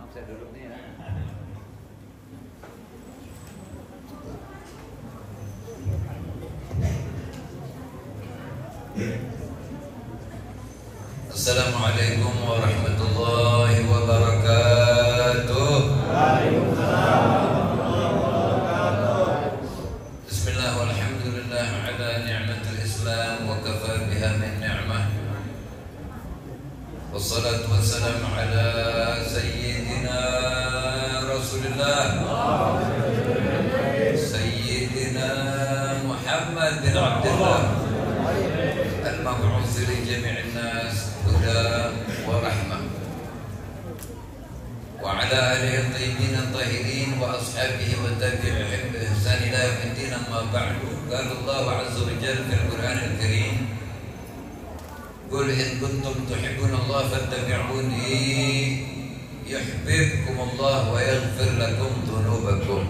Saya duduk nih ya. Assalamualaikum warahmatullahi wabarakatuh. Bismillah walhamdulillah ala ni'matil Islam wa kafa biha min ni'mah. Wassalatu wassalamu ala sayyidina Rasulillah Sayyidina Muhammad bin Abdullah al-mab'uts li jami'in nas huda wa rahmah wa ala alihi at-tayyibin at-tahirin wa ashabihi wa tabi'ihim bi ihsan ila yaumiddin, amma ba'du. Qala Allah 'azza wa jalla fil Qur'an al-Karim, qul in kuntum tuhibbuna Allah fattabi'uni yuhibbukum Allah wa yaghfir lakum dhunubakum.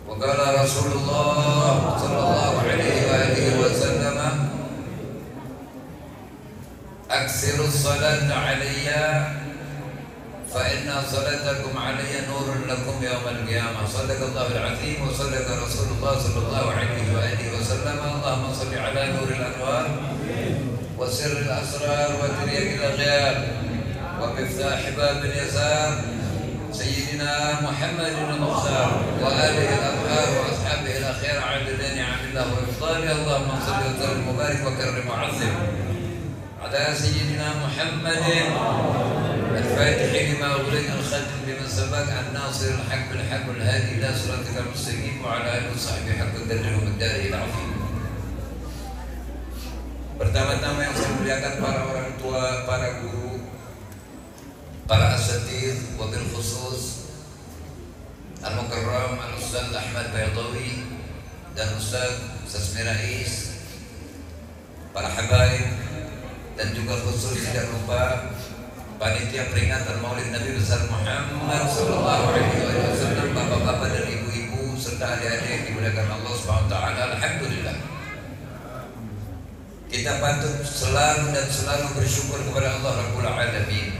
Wa qala Rasulullah sallallahu alaihi wa alihi wa sallam, aksiru salata alayya fa inna salatakum alayya nurun lakum yawmal qiyamah. Sadaqallahul azim wa sadaqa Rasulullah sallallahu alaihi wa alihi wa sallam. Allahumma salli ala nuril anwar wa sirril asrar wa tiryaqil aghyar wa miftah babil yasar sayyidina Muhammadin al-Mukhtar wa alihi al-athhar wa ashabihi al-akhyar adadani amillah wa ifdali. Allahumma salli wa sallim wa barik wa karrim wa azim ala sayyidina Muhammadin al-Fatih lima ughliqa al-khatim liman sabaq an-nasir al-haqq bil-haqq wal-hadi ila siratikal mustaqim wa ala alihi wa sahbihi haqqa qadrihi wa miqdarihi al-'azim. Pertama-tama yang saya muliakan para orang tua, para guru, para asatidz, wabil khusus Al-Mukarram Al-Ustaz Ahmad Baydawi dan Ustaz Sasmi Rais, para habaib, dan juga khusus tidak lupa panitia peringatan Maulid Nabi besar Muhammad sallallahu alaihi wasallam, bapak-bapak dan ibu-ibu serta adik-adik yang dimuliakan Allah Subhanahu wa taala. Alhamdulillah, kita patut selalu dan selalu bersyukur kepada Allah Rabbul Alamin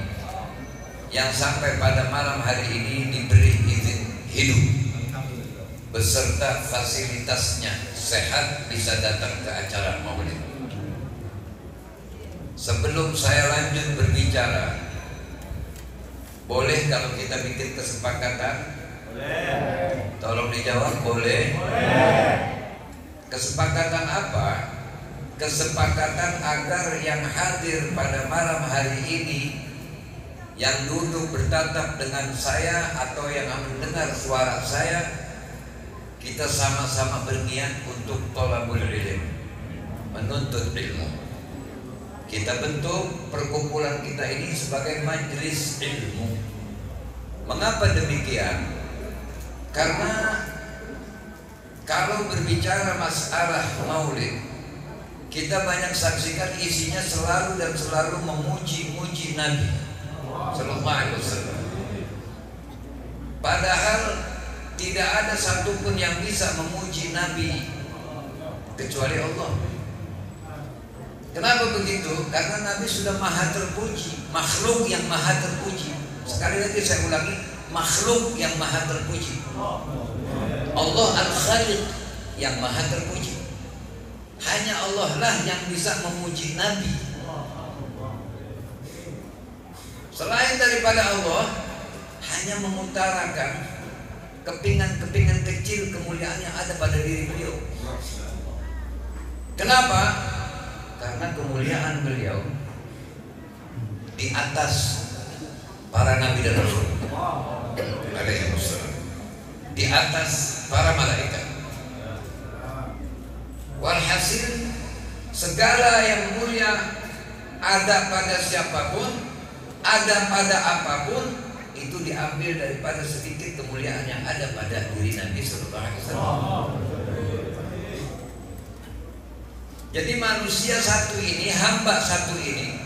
yang sampai pada malam hari ini diberi izin hidup beserta fasilitasnya, sehat, bisa datang ke acara Maulid. Sebelum saya lanjut berbicara, boleh kalau kita bikin kesepakatan? Boleh. Tolong dijawab, boleh? Boleh. Kesepakatan apa? Kesepakatan agar yang hadir pada malam hari ini, yang duduk bertatap dengan saya atau yang mendengar suara saya, kita sama-sama berniat untuk thalabul ilm, menuntut ilmu. Kita bentuk perkumpulan kita ini sebagai majelis ilmu. Mengapa demikian? Karena kalau berbicara masalah maulid, kita banyak saksikan isinya selalu dan selalu memuji-muji Nabi sallallahu alaihi wasallam. Padahal tidak ada satupun yang bisa memuji Nabi kecuali Allah. Kenapa begitu? Karena Nabi sudah maha terpuji, makhluk yang maha terpuji. Sekali lagi saya ulangi, makhluk yang maha terpuji. Allah Al-Khaliq yang maha terpuji. Hanya Allah lah yang bisa memuji Nabi. Selain daripada Allah, hanya mengutarakan kepingan-kepingan kecil kemuliaan yang ada pada diri beliau. Kenapa? Karena kemuliaan beliau di atas para nabi dan rasul, di atas para malaikat. Walhasil, segala yang mulia ada pada siapapun, ada pada apapun, itu diambil daripada sedikit kemuliaan yang ada pada diri Nabi sallallahu alaihi wasallam. Jadi manusia satu ini, hamba satu ini,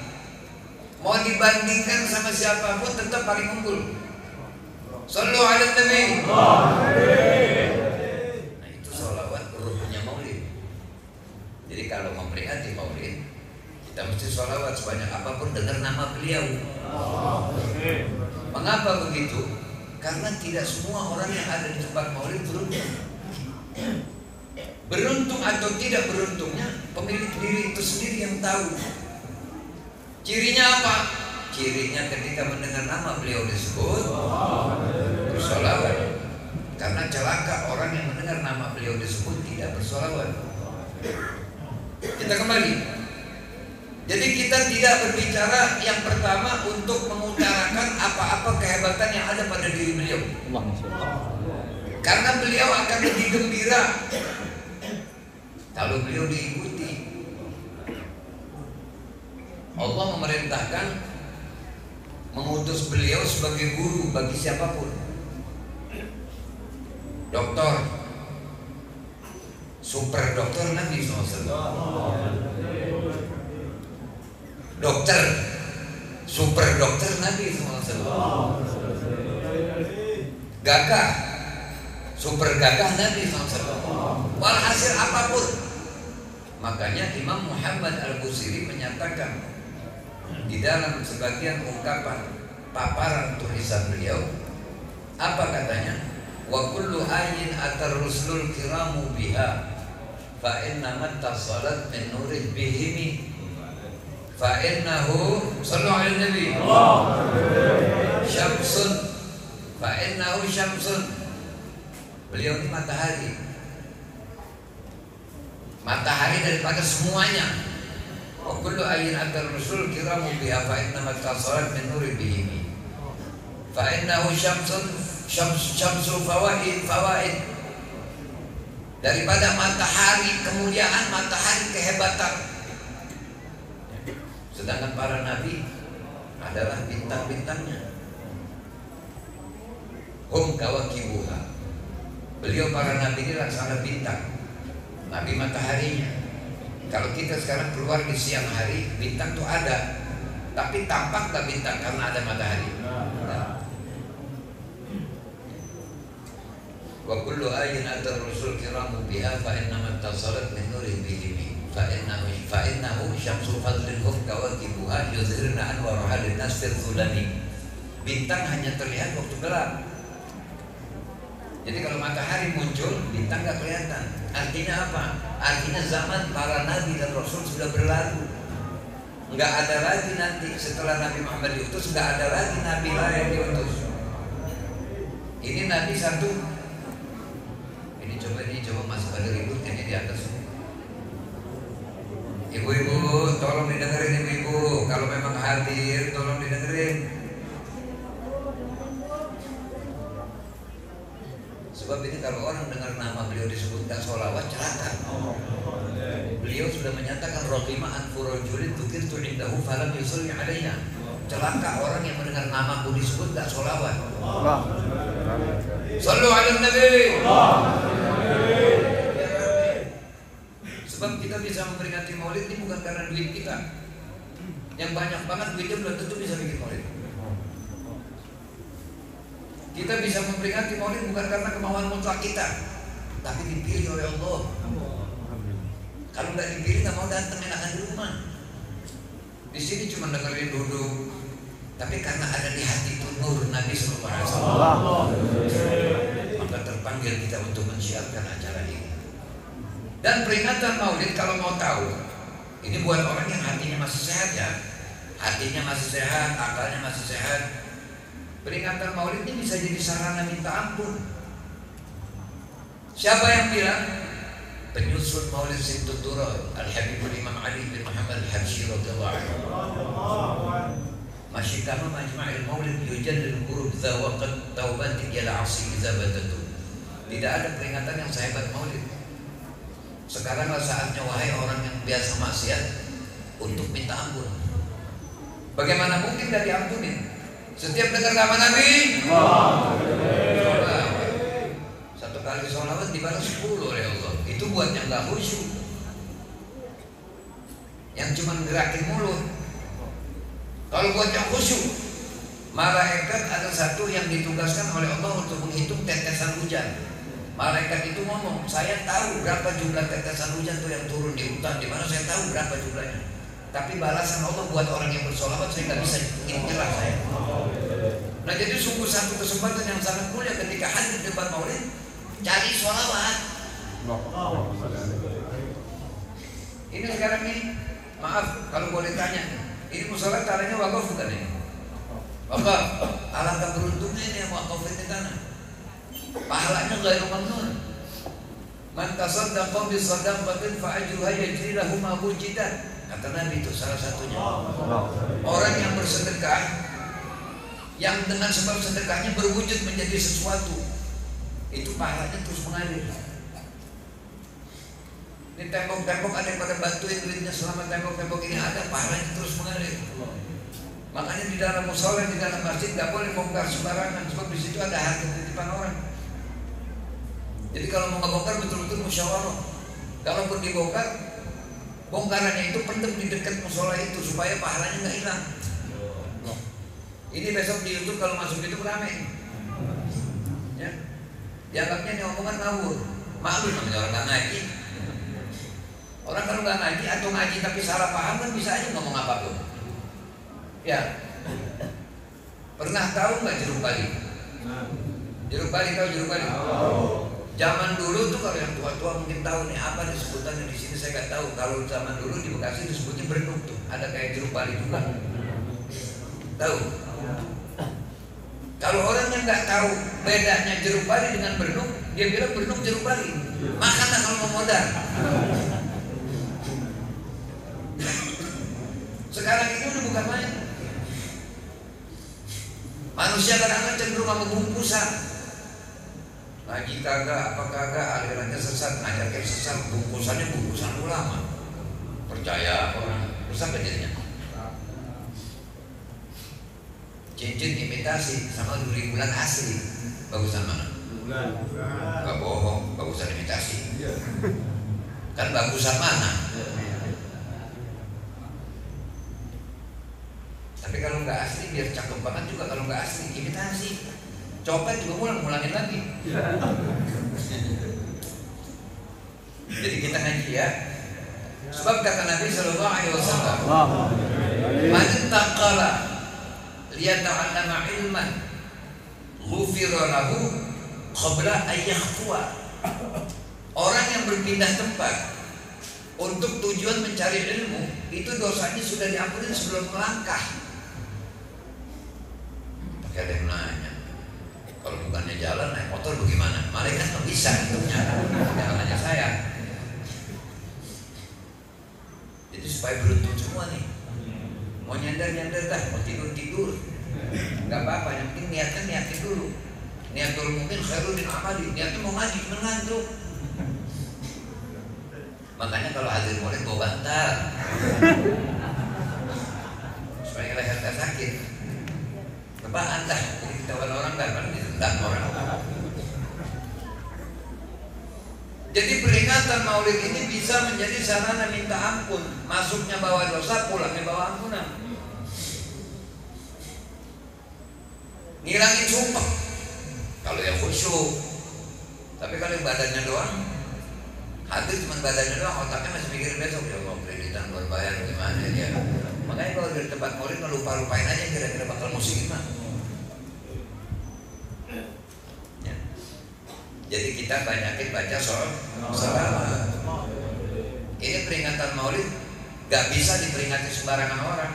mau dibandingkan sama siapapun tetap paling unggul. Sallu ala Nabi. Nah, itu sholawat ruhnya maulid. Jadi kalau memperingati maulid, kita mesti sholawat sebanyak apapun dengar nama beliau. Mengapa begitu? Karena tidak semua orang yang ada di tempat maulid beruntung. Beruntung atau tidak beruntungnya pemilik diri itu sendiri yang tahu. Cirinya apa? Cirinya ketika mendengar nama beliau disebut bersolawat. Karena celaka orang yang mendengar nama beliau disebut tidak bersolawat. Kita kembali. Jadi kita tidak berbicara yang pertama untuk mengutarakan apa-apa kehebatan yang ada pada diri beliau. Karena beliau akan lebih gembira kalau beliau diikuti. Allah memerintahkan mengutus beliau sebagai guru bagi siapapun. Dokter, super dokter Nabi SAW. Dokter, super dokter Nabi SAW. Gagah, super gagah Nabi SAW. Walhasil apapun. Makanya Imam Muhammad Al-Busiri menyatakan di dalam sebagian ungkapan paparan tulisan beliau, apa katanya? Wa kullu ayin atar rusulul kiramu biha fa inna mattasalat min nurih bihimi fa innahu sallu ala nabi syamsun fa innahu syamsun. Beliau ini matahari daripada semuanya. Wa kullu ayin atar rusul kiramu biha fa inna mattasalat min nurih bihimi fa innahu syamsul fawaid daripada matahari kemuliaan, matahari kehebatan. Sedangkan para nabi adalah bintang-bintangnya. Hum kawakibuha. Beliau para nabi ini laksana bintang. Nabi mataharinya. Kalau kita sekarang keluar di siang hari, bintang tuh ada, tapi tampak gak bintang karena ada matahari? Wa kullu ayin atar rusul kiramu biha fa innama tasalat min nuri bihimi fa innahu syamsul fadlin hum kawakibuha yuzhirna anwaraha linnas fil zulami. Bintang hanya terlihat waktu gelap. Jadi kalau matahari muncul, bintang gak kelihatan. Artinya apa? Artinya zaman para nabi dan rasul sudah berlalu. Nggak ada lagi nanti setelah Nabi Muhammad diutus, nggak ada lagi nabi lain diutus. Ini nabi satu. Ini coba masuk pada ribut ini di atas. Ibu-ibu, tolong didengerin ibu-ibu. Kalau memang hadir, tolong didengerin. Sebab ini kalau orang dengar nama beliau disebut gak sholawat, celaka. Beliau sudah menyatakan roqima anfu rajulin dzukirtu indahu falam yusalli alaina. Celaka orang yang mendengar namaku disebut gak sholawat. Sallu ala nabi. Sebab kita bisa memperingati maulid ini bukan karena duit kita. Yang banyak banget duitnya belum tentu bisa bikin maulid. Kita bisa memperingati maulid bukan karena kemauan mutlak kita, tapi dipilih oleh Allah. Kalau nggak dipilih nggak mau datang, enakan di rumah. Di sini cuma dengerin duduk, tapi karena ada di hati itu nur Nabi Sallallahu Alaihi Wasallam, maka terpanggil kita untuk mensiarkan acara ini. Dan peringatan maulid kalau mau tahu, ini buat orang yang hatinya masih sehat ya, hatinya masih sehat, akalnya masih sehat. Peringatan maulid ini bisa jadi sarana minta ampun. Siapa yang bilang? Penyusun maulid Sittudurah Al-Habibul Imam Ali bin Muhammad Al-Habsyi radhiyallahu anhu. Masyikama majma'il maulid yujallil qurub dha waqt taubatin yala asi izabatatu. Tidak ada peringatan yang sehebat maulid. Sekaranglah saatnya wahai orang yang biasa maksiat untuk minta ampun. Bagaimana mungkin gak diampunin? Setiap dengar nama Nabi, satu kali sholawat dibalas 10 oleh Allah. Itu buat yang gak khusyuk, yang cuma gerakin mulut. Kalau buat yang khusyuk, malaikat ada satu yang ditugaskan oleh Allah untuk menghitung tetesan hujan. Malaikat itu ngomong, saya tahu berapa jumlah tetesan hujan tuh yang turun di hutan, di mana saya tahu berapa jumlahnya. Tapi balasan Allah buat orang yang bersolawat saya nggak bisa nyerah saya. Nah jadi sungguh satu kesempatan yang sangat mulia ketika hadir di depan maulid, cari sholawat. Ini sekarang nih, maaf kalau boleh tanya, ini musola tanahnya wakaf bukan ini? Wakaf. Alangkah beruntungnya ini yang wakaf ini tanah. Pahalanya ghairu mamnun. Man tasaddaqa bi sadaqatin fa ajruha yajri lahu ma wujidat. Kata Nabi itu salah satunya. Orang yang bersedekah, yang dengan sebab sedekahnya berwujud menjadi sesuatu, itu pahalanya terus mengalir. Ini tembok-tembok ada yang pada bantuin duitnya selama tembok-tembok ini ada, pahalanya terus mengalir. Makanya di dalam musola, di dalam masjid nggak boleh bongkar sembarangan, sebab di situ ada harta titipan orang. Jadi kalau mau ngebongkar betul-betul musyawarah. Kalaupun dibongkar, bongkarannya itu pendem di dekat musola itu supaya pahalanya nggak hilang. Ini besok di YouTube kalau masuk itu ramai. Ya, dianggapnya ini omongan ngawur. Malu namanya orang nggak ngaji. Orang kalau nggak ngaji atau ngaji tapi salah paham kan bisa aja ngomong apapun. Ya, pernah tahu nggak jeruk bali? Jeruk bali, tahu jeruk bali? Zaman dulu tuh kalau yang tua-tua mungkin tahu nih apa nih sebutannya, di sini saya nggak tahu. Kalau zaman dulu di Bekasi disebutnya berenuk tuh, ada kayak jeruk bali juga. Tahu? Kalau orang yang nggak tahu bedanya jeruk bali dengan berenuk, dia bilang berenuk jeruk bali. Makanlah kalau mau modal. Sekarang itu udah bukan main. Manusia kadang-kadang cenderung sama bungkusan. Lagi kagak, apa kagak, alirannya sesat, ngajakin sesat, bungkusannya bungkusan ulama. Percaya orang, besar jadinya. Cincin imitasi sama duri bulan asli, bagusan mana? Bulan. Gak bohong, bagusan imitasi. Kan bagusan mana? Tapi kalau nggak asli biar cakep banget juga, kalau nggak asli imitasi. Copet juga mulangin lagi. Jadi kita ngaji ya. Sebab kata Nabi Sallallahu Alaihi Wasallam, "Man taqala liyata'allama ilman, ghufira lahu qabla an yakhwa." Orang yang berpindah tempat untuk tujuan mencari ilmu, itu dosanya sudah diampuni sebelum melangkah. Pakai ada yang nanya, kalau bukannya jalan naik motor bagaimana? Malaikat nggak bisa hidupnya, jangan nanya saya. Jadi supaya beruntung semua nih. Mau nyandar dah, mau tidur, nggak apa-apa. Yang penting niatin dulu. Niat dulu mungkin khairul min amali. Niatnya mau ngaji, cuma ngantuk. Makanya kalau hadir maulid bawa bantal supaya leher tak sakit. Kebaan dah, jadi ketahuan orang kan ditendang orang. Jadi peringatan maulid ini bisa menjadi sarana minta ampun. Masuknya bawa dosa, pulangnya bawa ampunan. Ngilangin sumpah kalau yang khusyuk. Tapi kalau yang badannya doang, hadir cuma badannya doang, otaknya masih mikirin besok. Ya Allah, kreditan baru bayar gimana ya. Makanya kalau dari tempat maulid lupa-lupain aja kira-kira bakal musik gimana. Ya. Jadi kita banyakin baca sholawat. Ini peringatan maulid gak bisa diperingati sembarangan orang.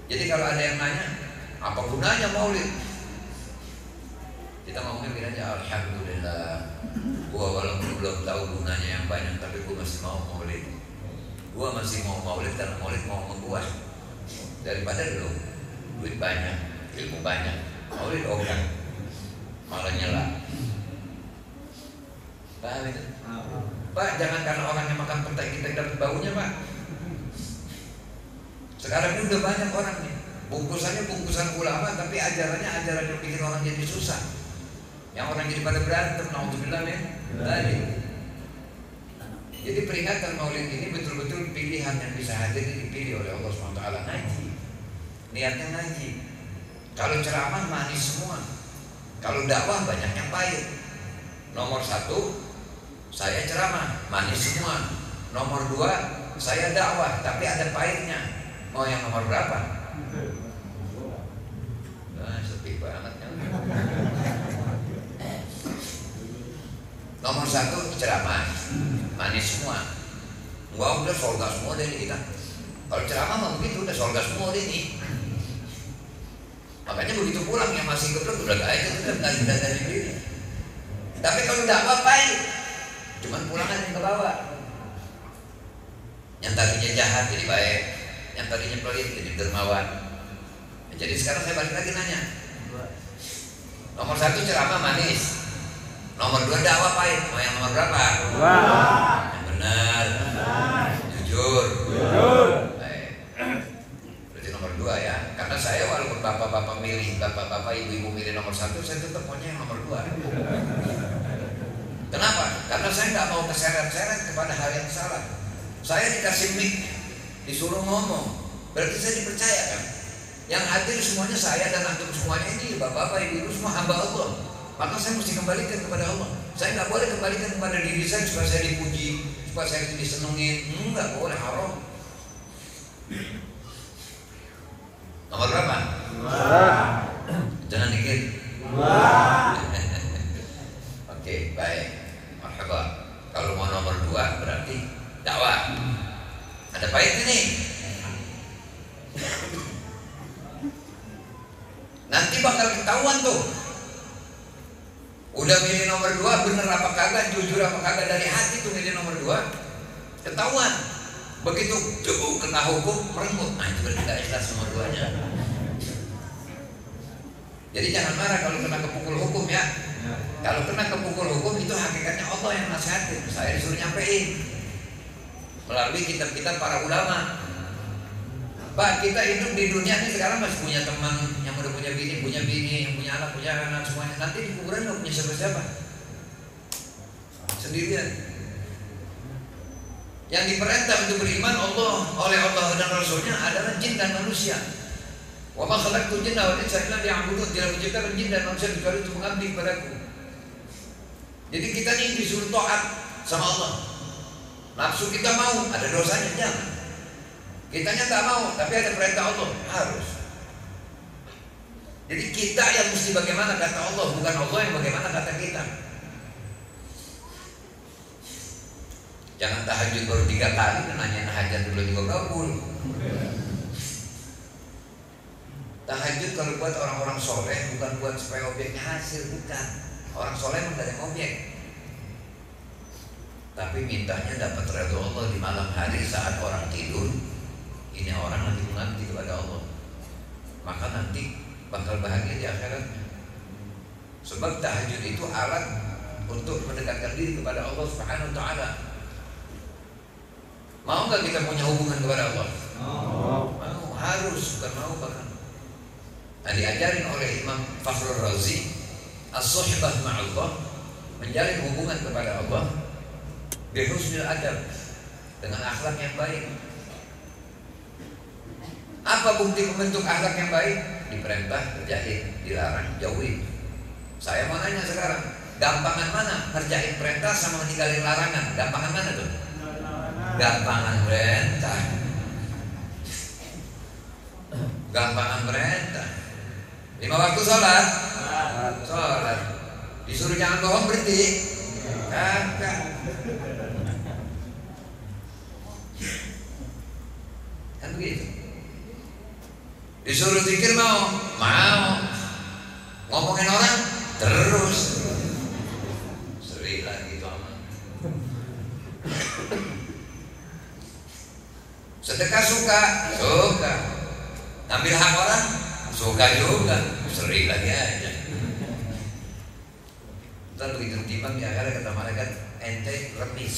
Jadi kalau ada yang nanya, apa gunanya maulid? Kita ngomongin bilang aja alhamdulillah. Gua walaupun belum tahu gunanya yang banyak, tapi gua masih mau maulid. Gua masih mau maulid karena maulid mau membuat. Daripada lu duit banyak, ilmu banyak, maulid ogah, malah nyela. Paham itu? Pak, jangan karena orang yang makan petai kita dapat baunya, Pak. Sekarang ini udah banyak orang nih, bungkusannya bungkusan ulama, tapi ajarannya ajaran yang bikin orang jadi susah. Yang orang jadi pada berantem, naudzubillah ya. Tadi. Jadi peringatan maulid ini betul-betul pilihan yang bisa hadir dipilih oleh Allah SWT. Ngaji, niatnya ngaji. Kalau ceramah manis semua. Kalau dakwah banyak yang pahit. Nomor 1, saya ceramah, manis semua. Nomor 2, saya dakwah, tapi ada pahitnya. Mau yang nomor berapa? Nah, sepi Nomor 1 ceramah, manis semua. Wah udah surga semua deh kita. Kalau ceramah mah begitu udah surga semua deh nih. Makanya begitu pulang yang masih geblek udah gak itu udah dari diri. Tapi kalau dakwah pahit, cuman pulang aja ke bawah. Yang tadinya jahat jadi baik, yang tadinya pelit jadi dermawan. Jadi sekarang saya balik lagi nanya. Nomor 1 ceramah manis. Nomor 2 dakwah pahit. Mau yang nomor berapa? Yang benar. Jujur. Baik. Berarti nomor 2 ya. Karena saya walaupun bapak-bapak milih, bapak-bapak ibu-ibu milih nomor 1, saya tetap maunya yang nomor 2. Kenapa? Karena saya nggak mau keseret-seret kepada hal yang salah. Saya dikasih mic, disuruh ngomong. Berarti saya dipercaya kan? Yang hadir semuanya saya dan antum semuanya ini bapak-bapak, ibu-ibu semua hamba Allah. Maka saya mesti kembalikan kepada Allah. Saya nggak boleh kembalikan kepada diri saya supaya saya dipuji, supaya saya disenengin. Nggak boleh, haram. Nomor berapa? 2. Jangan dikit. 2. Oke, baik. Marhaba. Kalau mau nomor 2 berarti dakwah. Ada pahit ini. Nanti bakal ketahuan tuh. Udah milih nomor 2 bener apa kagak, jujur apa kagak dari hati tuh milih nomor 2. Ketahuan. Begitu jauh kena hukum merenggut. Nah itu berarti gak ikhlas nomor 2-nya. Jadi jangan marah kalau kena kepukul hukum ya. Kalau kena kepukul hukum itu hakikatnya Allah yang nasihatin. Saya disuruh nyampein melalui kitab-kitab para ulama. Pak, kita hidup di dunia ini sekarang masih punya teman yang udah punya bini, yang punya anak semuanya. Nanti di kuburan gak punya siapa-siapa, sendirian. Yang diperintah untuk beriman oleh Allah dan Rasulnya adalah jin dan manusia. Wa ma khalaqtul jinna wal insa illa liya'budun. Tidak menciptakan jin dan manusia kecuali untuk mengabdi kepadaku. Jadi kita ini disuruh taat sama Allah. Nafsu kita mau, ada dosanya jangan. Kitanya tak mau, tapi ada perintah Allah, harus. Jadi kita yang mesti bagaimana kata Allah, bukan Allah yang bagaimana kata kita. Jangan tahajud baru 3 kali, nanyain hajat dulu juga kabul. Tahajud kalau buat orang-orang soleh, bukan buat supaya objeknya hasil, bukan. Orang soleh memang gak ada objek. Tapi mintanya dapat ridho Allah di malam hari saat orang tidur. Ini orang lagi mengabdi kepada Allah, maka nanti bakal bahagia di akhiratnya. Sebab tahajud itu alat untuk mendekatkan diri kepada Allah Subhanahu wa ta'ala. Mau nggak kita punya hubungan kepada Allah? Mau, harus, bukan mau bahkan. Nah, diajarin oleh Imam Fakhrul Razi, as-suhbah ma'allah, menjalin hubungan kepada Allah bihusnil adab, dengan akhlak yang baik. Apa bukti membentuk akhlak yang baik? Diperintah kerjain, dilarang jauhin. Saya mau nanya sekarang, gampangan mana ngerjain perintah sama meninggalin larangan? Gampangan mana tuh? Gampangan perintah. Gampangan perintah. 5 waktu sholat. Disuruh jangan bohong berhenti. Kagak. Kan begitu. Disuruh zikir mau. Ngomongin orang terus. Seri lagi itu aman. Sedekah suka. Ambil hak orang suka juga. Seri lagi aja. Ntar begitu timbang di akhirat kata malaikat, ente remis.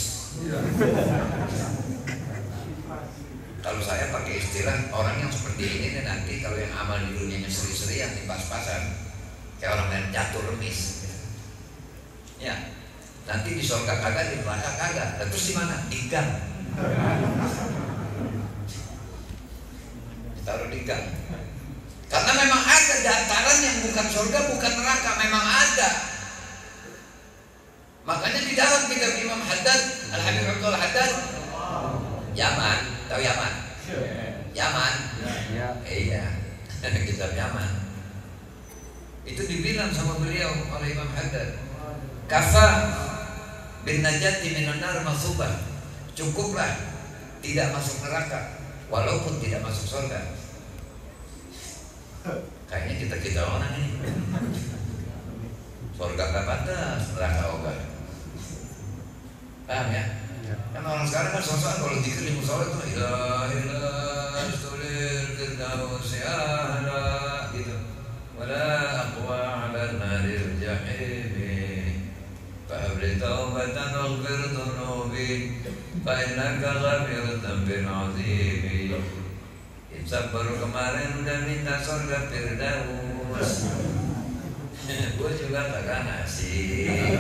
Kalau saya pakai istilah orang yang seperti ini nih, nanti kalau yang amal di dunianya seri-seri yang pas-pasan kayak orang main catur remis. Ya, nanti di surga kagak, di neraka kagak. Terus di mana? Di gang. Taruh di gang. Karena memang ada dataran yang bukan surga, bukan neraka, memang ada. Makanya di dalam kitab Imam Haddad, Al-Habib Abdul Haddad, Yaman, tahu Yaman? Yaman? Iya, kitab Yaman. Itu dibilang sama beliau oleh Imam Haddad, kafa bin najati minan nar masubah, cukuplah tidak masuk neraka walaupun tidak masuk surga. Kayaknya kita orang ini surga gak pantas, neraka obat. Paham ya? Kan orang sekarang kan sosokan kalau dikir di musola itu ilah stulir firdaus ala gitu. Wala aqwa ala naril jahim. Fa'abli taubatan waghfir dhunubi fa innaka ghafirun dzambil azim. Insaf baru kemarin udah minta surga firdaus. Gue juga kagak ngasih.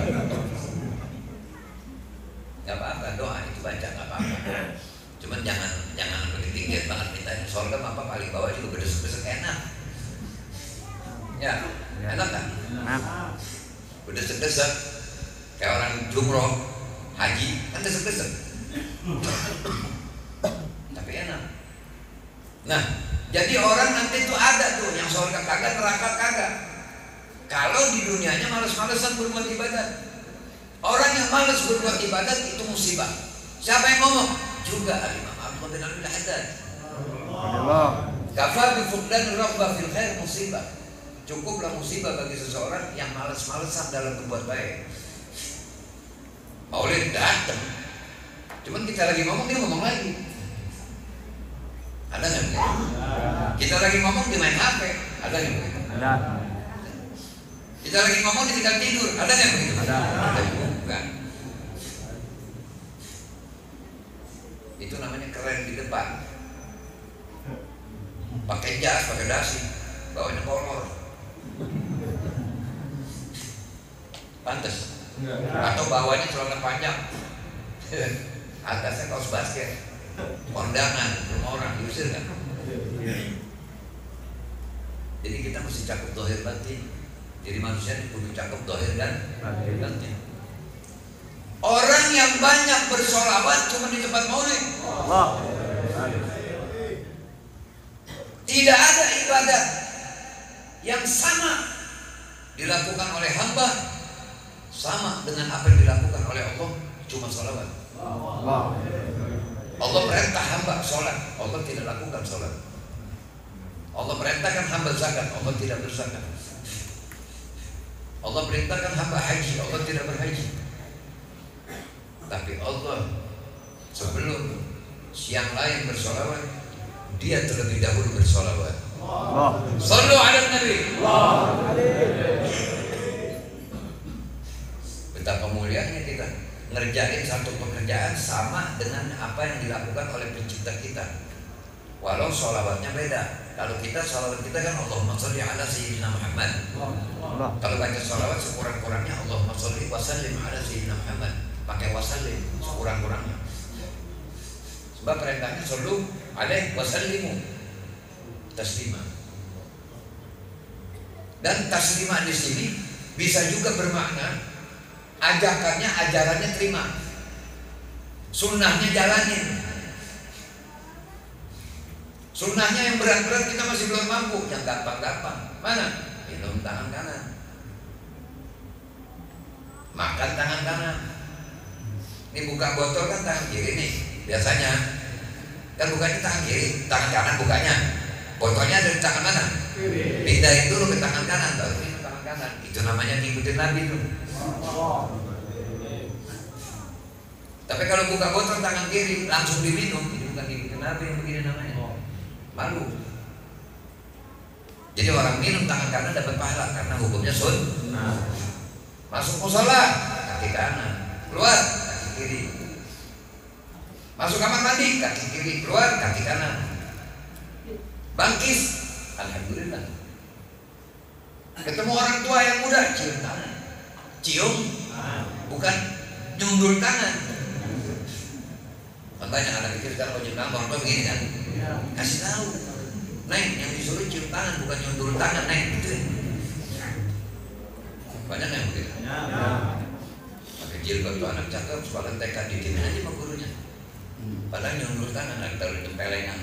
Gak apa-apa, doa itu baca gak apa-apa. Cuman jangan bertinggi banget mintanya surga, apa paling bawah juga bedesek-bedesek enak. Ya, enak kan? Bedesek-bedesek kayak orang jumroh, haji kan desek-desek. Tapi enak. Nah, jadi orang nanti tuh ada tuh yang surga kagak, neraka kagak. Kalau di dunianya malas-malasan berbuat ibadat. Orang yang malas berbuat ibadat itu musibah. Siapa yang ngomong? Juga Imam Ahmad bin Abdul Haddad. Kafa bi fuqdan raghbah fil khair musibah. Cukuplah musibah bagi seseorang yang malas-malasan dalam berbuat baik. Maulid datang. Cuman kita lagi ngomong, dia ngomong lagi. Ada nggak begitu? Kita lagi ngomong dia main HP. Ada nggak begitu? Ada. Kita lagi ngomong dia tinggal tidur. Ada nggak begitu? Ada juga. Itu namanya keren di depan. Pakai jas, pakai dasi, bawanya kolor. Pantes. Atau bawahnya celana panjang. Atasnya kaos basket. Kondangan, rumah orang diusir kan? Jadi kita mesti cakep dohir batin. Jadi manusia kudu cakep dohir dan batin. Orang yang banyak bersolawat cuma di tempat maulid. Tidak ada ibadat yang sama dilakukan oleh hamba sama dengan apa yang dilakukan oleh Allah, cuma solawat. Allah perintah hamba sholat, Allah tidak lakukan sholat. Allah perintahkan hamba zakat, Allah tidak berzakat. Allah perintahkan hamba haji, Allah tidak berhaji. Tapi Allah sebelum siang lain bersolawat, dia terlebih dahulu bersolawat. Sallu ala Nabi. Betapa mulianya kita ngerjain satu pekerjaan sama dengan apa yang dilakukan oleh pencipta kita. Walau sholawatnya beda. Kalau kita sholawat kita kan Allahumma sholli ala sayyidina Muhammad. Kalau baca sholawat sekurang-kurangnya Allahumma sholli wa sallim ala sayyidina Muhammad. Pakai wasallim sekurang-kurangnya. Sebab perintahnya shollu alaihi wasallimu taslima. Dan taslima di sini bisa juga bermakna ajakannya, ajarannya terima, sunnahnya jalanin. Sunnahnya yang berat-berat kita masih belum mampu, yang gampang-gampang mana? Minum tangan kanan, makan tangan kanan. Ini buka botol kan tangan kiri nih biasanya, kan bukanya tangan kiri, tangan kanan bukanya. Botolnya ada di tangan mana? Pindahin dulu ke tangan kanan, baru minum tangan kanan. Itu namanya ngikutin Nabi tuh. Tapi kalau buka botol tangan kiri langsung diminum, itu bukan ngikutin Nabi yang begini namanya. Malu. Jadi orang minum tangan kanan dapat pahala karena hukumnya sunnah. Masuk mushola kaki kanan, keluar kaki kiri. Masuk kamar mandi kaki kiri, keluar kaki kanan. Bangkis, alhamdulillah. Ketemu orang tua yang muda, cium tangan. Cium, bukan nyundul tangan. Makanya anak kecil sekarang kalau cium tangan orang tua begini kan, kasih tahu, Neng, yang disuruh cium tangan bukan nyundul tangan, Neng, gitu. Banyak yang begitu. Pakai jilbab tuh anak cakep, sekolah TK didimin aja sama gurunya. Padahal nyundul tangan, ada taruh di tempelengan.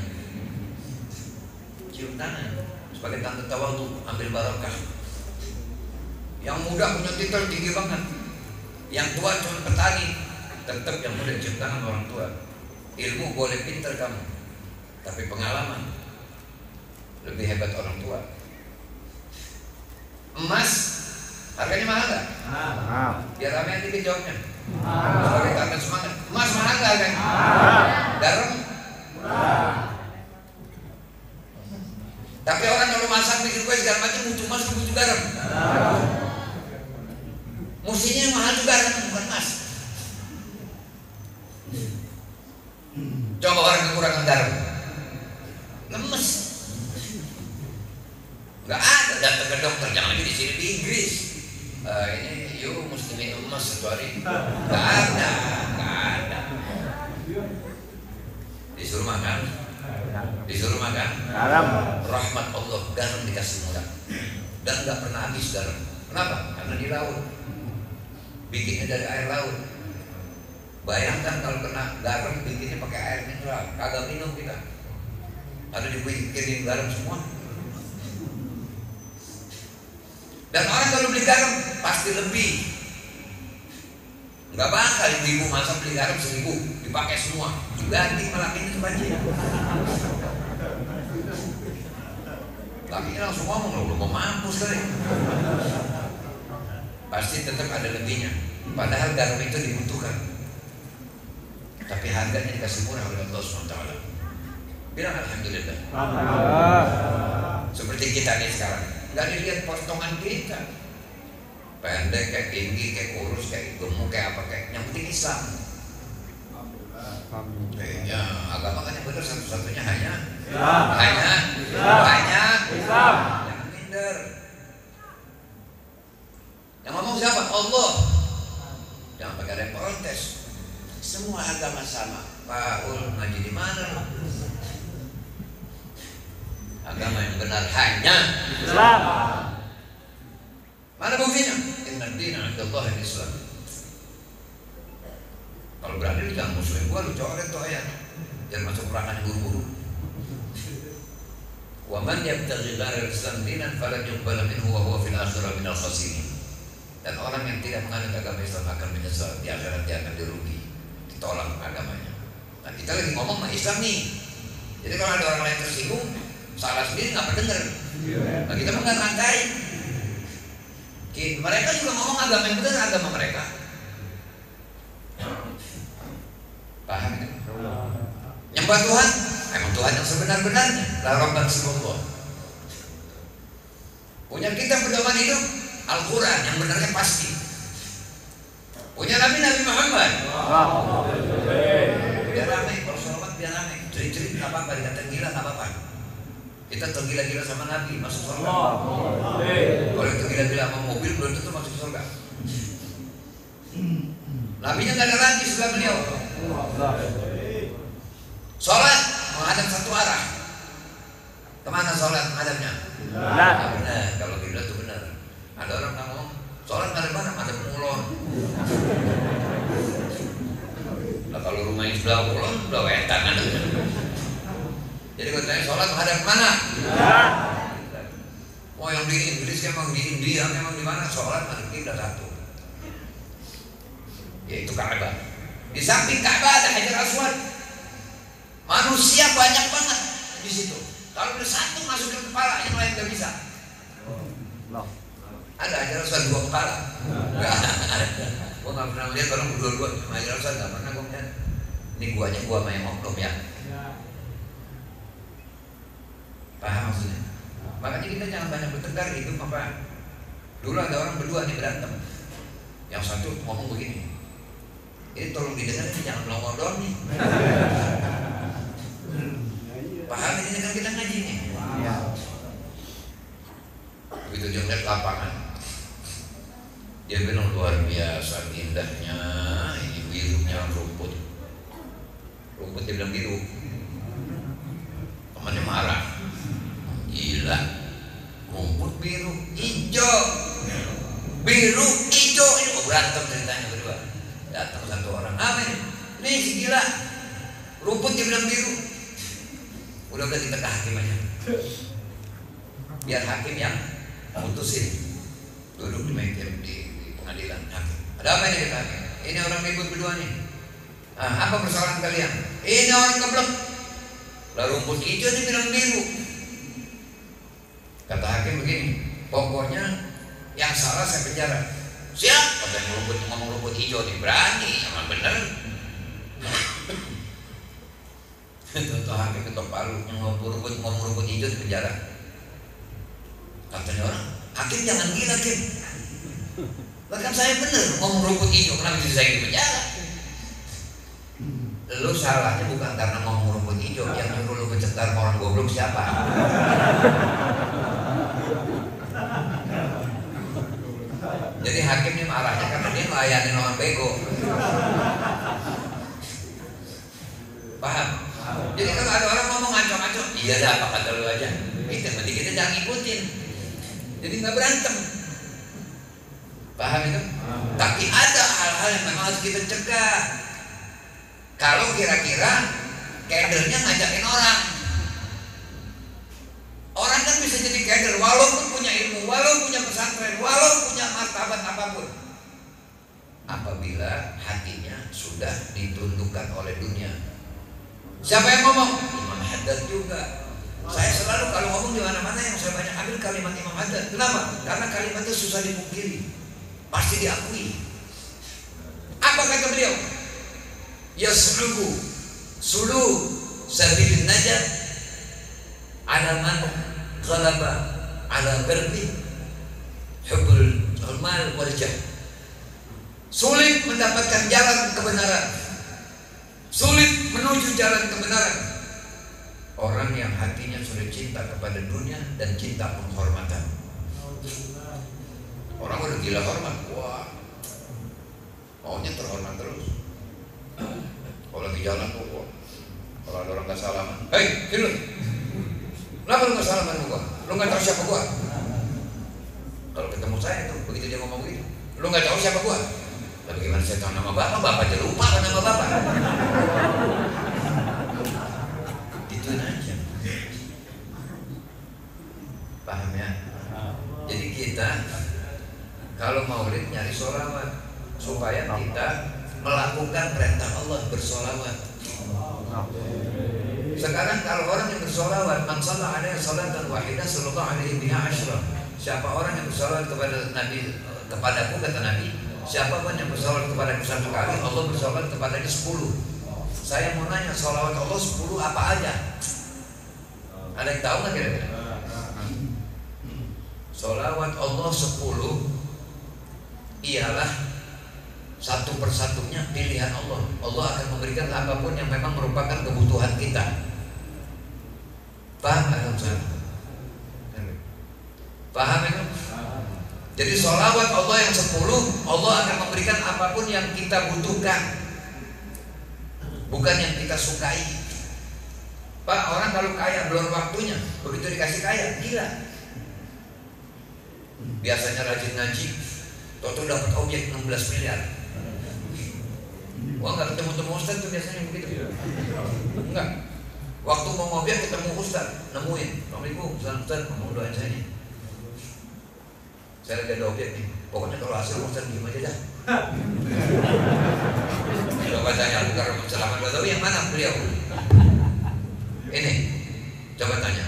Cium tangan sebagai tanda tawadhu, ambil barokah. Yang muda punya titel tinggi banget, Yang tua cuma petani, tetap yang muda ciptaan orang tua. Ilmu boleh pintar kamu, tapi pengalaman lebih hebat orang tua. Emas harganya mahal gak? Mahal. Biar rame nanti jawabnya. Sebagai tanda semangat. Emas mahal gak harganya? Garam? Tapi orang kalau masak bikin kue segala macam butuh emas, butuh garam. Mestinya yang mahal juga garam, bukan emas. Coba orang kekurangan garam, lemes. Nggak ada, datang ke dokter, jangan lagi di sini di Inggris. Ini yuk mesti minum emas satu hari. Nggak ada. Disuruh makan garam. Rahmat Allah, garam dikasih murah dan nggak pernah habis garam. Kenapa? Karena di laut, bikinnya dari air laut. Bayangkan kalau kena garam bikinnya pakai air mineral, kagak minum kita. Ada dibikin garam semua. Dan orang kalau beli garam pasti lebih. Nggak bakal ibu masak beli garam 1.000 dipakai semua, diganti malam ini tuh banjir. Lakinya langsung ngomong, lo mau mampus kali. Pasti tetap ada lebihnya. Padahal garam itu dibutuhkan, tapi harganya dikasih murah oleh Allah SWT. Bilang alhamdulillah. Seperti kita nih sekarang, nggak dilihat potongan kita, pendek kayak tinggi kayak kurus kayak gemuk kayak apa kayak, yang penting Islam. Ya, agama kan yang benar satu-satunya hanya Islam. Jangan minder. Yang ngomong siapa? Allah. Jangan pakai ada yang protes. Semua agama sama. Pak Ul ngaji di mana? Agama yang benar hanya Islam. Mana buktinya? Inna dina 'indallahi al-Islam. Kalau berani lu jangan musuhin gua, lu coret tuh ayat. Jangan masuk neraka buru-buru. Wa man yabtaghi ghairal Islam dinan falan yuqbala minhu wa huwa fil akhirati minal khasirin. Dan orang yang tidak menganut agama Islam akan menyesal di akhirat, dia akan dirugi, ditolak agamanya. Nah kita lagi ngomong sama Islam nih. Jadi kalau ada orang lain tersinggung, salah sendiri nggak pendengar. Nah kita nggak rantai. Mereka juga ngomong agama yang benar, agama mereka. Paham itu? Nyembah Tuhan, emang Tuhan yang sebenar-benarnya. La rabban siwallah. Punya kitab pedoman hidup Al-Quran yang benarnya pasti. Punya Nabi Muhammad. Biar ramai, kalau sholawat biar ramai. Cerit-cerit nggak apa-apa, dikatain gila nggak apa-apa. Kita tergila-gila sama Nabi masuk surga. Kalau itu gila-gila sama mobil belum tentu masuk surga. Nabinya nggak ada lagi sebelah beliau. Sholat menghadap satu arah. Kemana sholat menghadapnya? Benar. Kalau kiblat itu benar. Ada orang yang ngomong sholat menghadap mana? Menghadap ulon. Nah kalau rumahnya sebelah ulon, sebelah wetan ada. Jadi kalau tanya sholat menghadap mana? Oh yang di Inggris emang di India emang di mana sholat menghadap kiblat satu, yaitu Ka'bah. Di samping Ka'bah ada Hajar Aswad. Manusia banyak banget di situ. Kalau ada satu masuk ke kepala, yang lain nggak bisa. Ada Hajar Aswad 2 kepala. Gua nggak pernah melihat orang berdua-dua sama Hajar Aswad, nggak pernah gua melihat. Ini guanya gua sama yang oknum ya. Paham maksudnya? Makanya kita jangan banyak bertengkar hidup apa. Dulu ada orang berdua nih berantem. Yang satu ngomong begini, ini tolong didengar, ini jangan melongor doang nih. Paham ini kan kita ngaji nih. Begitu dia lihat lapangan, dia bilang luar biasa indahnya ini birunya rumput. Rumput dia bilang biru. Temannya marah. Gila, rumput biru, hijau, biru, hijau, ini berantem ceritanya berdua. Datang satu orang, amin, nih si gila, rumput dia bilang biru. Udah kita ke hakim aja, biar hakim yang mutusin. Duduk di meja di pengadilan hakim. Ada apa ini kata hakim? Ini orang ribut berdua nih. Apa persoalan kalian? Ini orang keblek. Lah rumput hijau dibilang biru. Kata hakim begini, pokoknya yang salah saya penjara. Siap, katanya ngomong rumput hijau nih, berani, emang bener. Contoh hakim ketok palu, ngomong rumput hijau di penjara. Katanya orang, hakim jangan gila Kim. Bahkan saya bener ngomong rumput hijau, kenapa bisa saya di penjara? Lu salahnya bukan karena ngomong rumput hijau, yang nyuruh lu kecetar orang goblok siapa? Jadi hakim ini marahnya karena dia ngelayanin orang bego. Paham? Jadi kalau ada orang ngomong ngaco-ngaco, iya dah apa kata lu aja. Itu berarti kita jangan ngikutin. Jadi nggak berantem. Paham itu? Tapi ada hal-hal yang memang harus kita cegah. Kalau kira-kira kadernya ngajakin orang. Orang kan bisa jadi kader walaupun punya ilmu, walaupun punya pesantren, walaupun punya martabat apapun. Apabila hatinya sudah ditundukkan oleh dunia. Siapa yang ngomong? Imam Haddad juga. Saya selalu kalau ngomong di mana-mana yang saya banyak ambil kalimat Imam Haddad. Kenapa? Karena kalimat itu susah dipungkiri, pasti diakui. Apa kata beliau? Yasluku sulu sabilin najat ala man ghalaba ala garbi hubbul mal wal jah. Sulit mendapatkan jalan kebenaran, sulit menuju jalan kebenaran orang yang hatinya sudah cinta kepada dunia dan cinta penghormatan. Orang udah gila hormat, wah maunya terhormat terus. Kalau lagi jalan kok, kalau ada orang gak salaman, hei, sini lu, kenapa lu gak salaman sama gua? Lu gak tahu siapa gua? Kalau ketemu saya tuh, begitu dia ngomong begitu, lu gak tahu siapa gua? Lah bagaimana saya tahu nama bapak? Bapak aja lupa kan nama bapak. Ituin aja. Paham ya? Jadi kita kalau maulid nyari sholawat supaya kita melakukan perintah Allah bersolawat. Sekarang kalau orang yang bersolawat, man shalla alaihi salatan wahidah sallallahu alaihi biha asyra. Siapa orang yang bersolawat kepada Nabi, kepadaku kata Nabi, siapa pun yang bersolawat kepada aku satu kali, Allah bersolawat kepadanya 10. Saya mau nanya, solawat Allah 10 apa aja? Ada yang tahu nggak kira-kira? Solawat Allah 10 ialah satu persatunya pilihan Allah. Allah akan memberikan apapun yang memang merupakan kebutuhan kita. Paham kan? Paham kan? Jadi sholawat Allah yang 10, Allah akan memberikan apapun yang kita butuhkan, bukan yang kita sukai. Pak, orang kalau kaya belum waktunya, begitu dikasih kaya, gila. Biasanya rajin ngaji, toto dapat objek 16 miliar. Wah, nggak ketemu Ustaz tuh biasanya begitu. Enggak. Waktu mau ngobrol ketemu Ustaz, nemuin. Assalamualaikum, Ustaz, mau doain saya nih. Saya lagi ada objek nih. Pokoknya kalau hasil Ustaz diem aja dah. Coba tanya Abu Bakar Selamat Badawi yang mana beliau? Ini, coba tanya.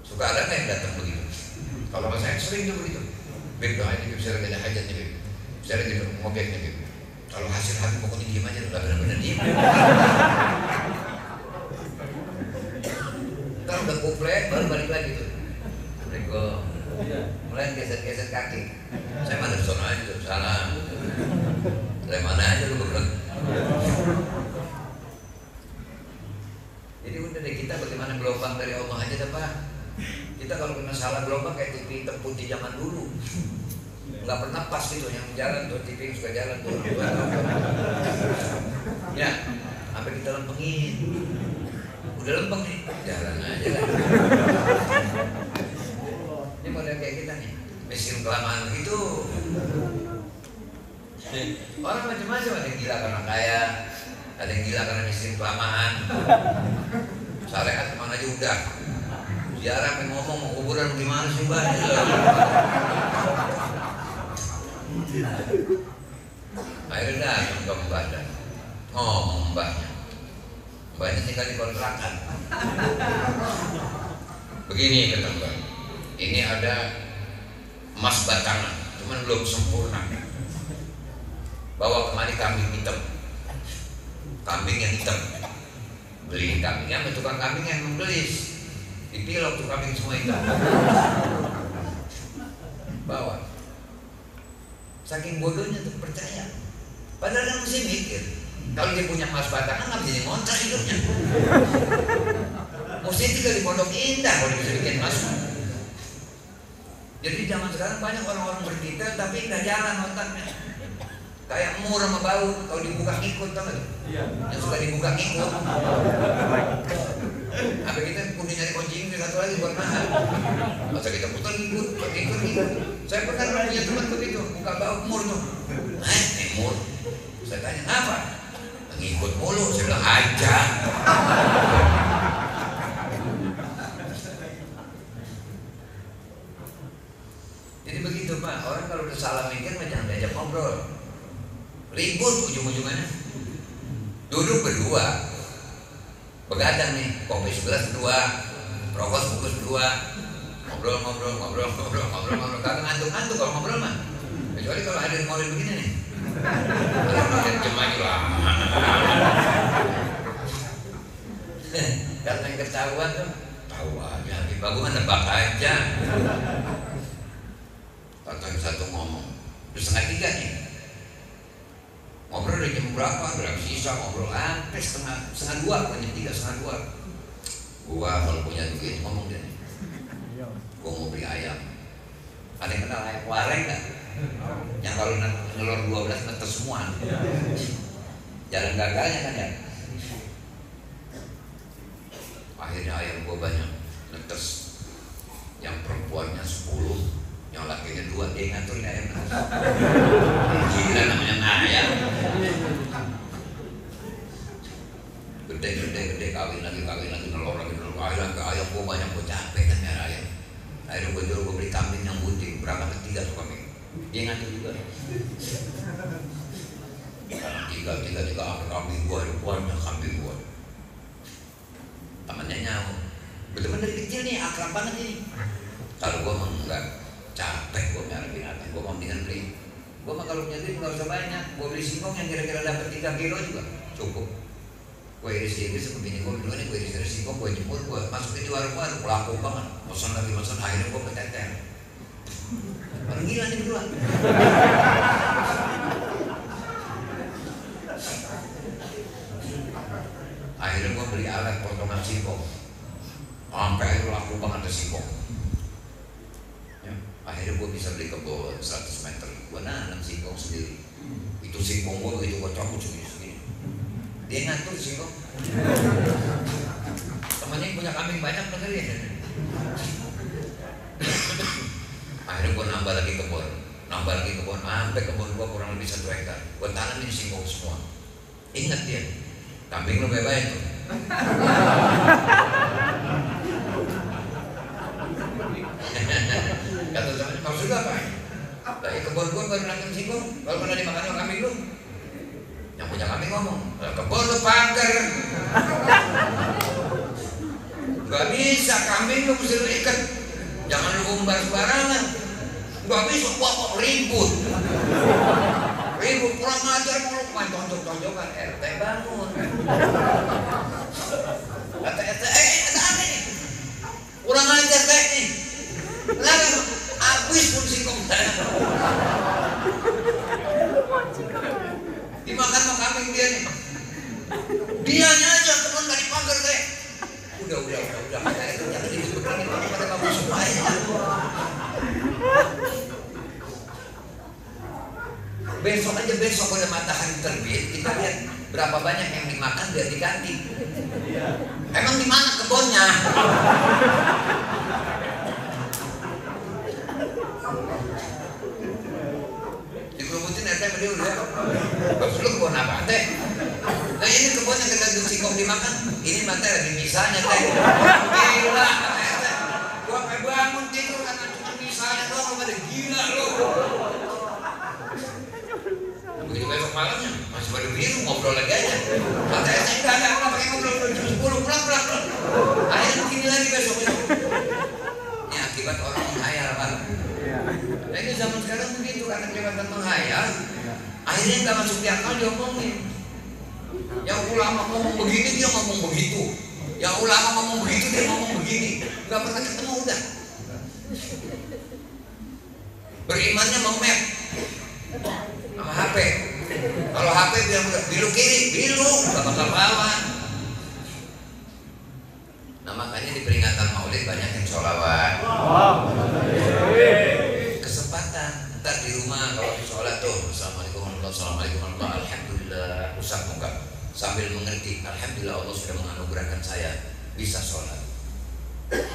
Suka ada nggak yang datang begitu? Kalau saya sering tuh begitu. Bib doain ini, saya lagi ada hajat nih, Bib. Saya lagi ngobek nih, Bib. Kalau hasil hati pokoknya diem aja, udah benar-benar diem. Ntar udah komplek, baru balik lagi tuh. Assalamualaikum. Mulai geser-geser kaki. Saya mana di sana aja tuh, salah. Dari mana aja lu bergerak. Jadi udah deh, kita bagaimana gelombang dari Allah aja dah Pak. Kita kalau kena salah gelombang kayak TV hitam putih zaman dulu. Nggak pernah pas gitu, yang jalan tuh TV suka jalan tuh. Ya, sampai kita lempengin. Udah lempeng nih, jalan aja lah. Ini model kayak kita nih, miskin kelamaan gitu. Orang macam-macam, ada yang gila karena kaya, ada yang gila karena miskin kelamaan. Syariat kemana aja udah. Ziarah pengen ngomong mau kuburan gimana sih Mbak? Akhirnya datang ke Mbak dan ngomong mbaknya tinggal di kontrakan. Begini kata Mbak, ini ada emas batangan, cuman belum sempurna. Bawa kemari kambing hitam, kambing yang hitam. Beli kambingnya sama tukang kambing yang membelis, dipilok tuh kambing semua hitam. Bawa. Saking bodohnya tuh percaya. Padahal kan mesti mikir, kalau dia punya emas batangan nggak bisa ngontrak hidupnya. Mesti tinggal di Pondok Indah kalau dia bisa bikin emas. Jadi zaman sekarang banyak orang-orang berdetail tapi nggak jalan otaknya. Kayak mur sama bau, kalau dibuka ngikut tau gak? Yang suka dibuka ngikut. Apa kita kudu nyari kunci Inggris satu lagi buat mahal. Masa kita putar ngikut. Saya pernah punya teman begitu, buka bau mur tuh. Mur. Saya tanya, apa? Ngikut mulu, saya bilang aja. Jadi begitu Pak, orang kalau udah salah mikir jangan diajak ngobrol. Ribut ujung-ujungannya. Duduk berdua, begadang nih, kopi segelas berdua, rokok bungkus berdua, ngobrol, kagak ngantuk-ngantuk kalau ngobrol mah. Kecuali kalau hadir ngobrol begini nih, ada jemaah lah. Datang ketahuan tuh, tahu aja, bagus mah nebak aja. Datang satu ngomong, udah 2:30 nih. Ngobrol dari jam berapa? Berapa sisa ngobrol sampai setengah 2, jam 3, setengah 2. Gua kalau punya duit ngomong dia nih. Gua mau beli ayam. Ada yang kenal ayam wareng nggak? Yang kalau nelur 12 netes semua. Jalan gagalnya kan ya. Akhirnya ayam gua banyak netes. Yang perempuannya 10. Yang lakinya 2, dia ngaturin ayam. Gila namanya ayam. Gede kawin lagi nelor lagi. Akhirnya ayam gua banyak, gua capek kan nyari ayam. Akhirnya gua jual, gua beli kambing yang bunting, berangkat 3 tuh kambing. Dia ngatur juga. Tiga kambing gua, ada banyak kambing gua. Temannya nyawa. Betul-betul dari kecil nih, akrab banget ini. Kalau gua mah enggak. Capek gue nyari binatang, gue mau mendingan beli. Gue mah kalau punya duit nggak usah banyak, gue beli singkong yang kira-kira dapat 3 kilo juga cukup. Gue iris sama bini gue berdua nih, gue iris singkong, gue jemur, gue masukin di warung-warung, laku banget. Pesan lagi, akhirnya gue keteter. Orang gila nih berdua. Akhirnya gue beli alat potongan singkong, sampai akhirnya laku banget ada singkong. Akhirnya gue bisa beli kebun 100 meter, gue nanam singkong sendiri. Itu singkong gue begitu gue cabut segini. Dia ngatur singkong. Temannya yang punya kambing banyak dengerin. Akhirnya gue nambah lagi kebun, sampai kebun gue kurang lebih 1 hektar. Gue tanamin singkong semua. Ingat dia, kambing lu baik-baik tuh. Kata teman, maksud apa? Dari kebun gua baru nanam singkong, kalau pernah dimakan sama kambing lu. Yang punya kambing ngomong, kebun lu pagar. Gak bisa, kambing lu mesti lu ikat. Jangan lu umbar sembarangan. Gak bisa, kok ribut. Kurang ajar mau lu main tonjok-tonjokan. RT bangun. Kata RT, ada aneh. Kurang ajar kayak nih. Kenapa? Habis pun singkong saya. Dimakan sama kambing dia nih. Dianya aja kebun dari pagar teh. Udah. Kata itu jangan disebutkan itu pada kamu semua ya. Besok udah matahari terbit, kita lihat berapa banyak yang dimakan biar diganti. Emang di mana kebunnya? Dikerubutin RT sama dia udah. Bagus lu kebun apa teh? Nah ini kebun yang kita singkong dimakan. Ini mata lagi misalnya teh. Gila RT. Gua sampai bangun tidur karena cuma misalnya doang, lu pada gila lu. akibat orang menghayal, Pak. Nah ini zaman sekarang begitu, karena kelihatan menghayal, akhirnya nggak masuk di akal diomongin. Yang ulama ngomong begini dia ngomong begitu, yang ulama ngomong begitu dia ngomong begini, nggak pernah ketemu udah. Berimannya memep sama HP. Kalau HP bilang bilu kiri, bilu, nggak bakal lawan. Nah makanya di peringatan Maulid banyak yang sholawat. Kesempatan, ntar di rumah kalau sholat tuh, assalamualaikum warahmatullahi wabarakatuh, alhamdulillah, usap muka sambil mengerti, alhamdulillah Allah sudah menganugerahkan saya bisa sholat.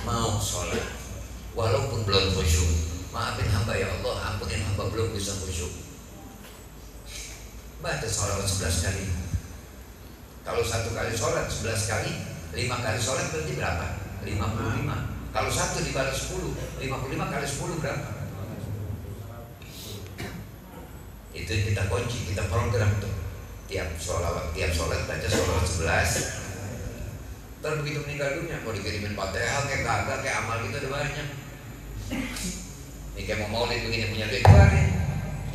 Mau sholat, walaupun belum khusyuk, maafin hamba ya Allah, ampunin hamba belum bisa khusyuk. Baca sholawat 11 kali. Kalau 1 kali sholat 11 kali, 5 kali sholat berarti berapa? 55. Kalau 1 dibalas 10, 55 kali 10 berapa? Itu yang kita kunci, kita program tuh. Tiap sholat baca sholawat 11. Ntar begitu meninggal dunia mau dikirimin Fatihah kayak kagak, kayak amal kita udah banyak. Ini kayak mau maulid begini, punya duit keluarin,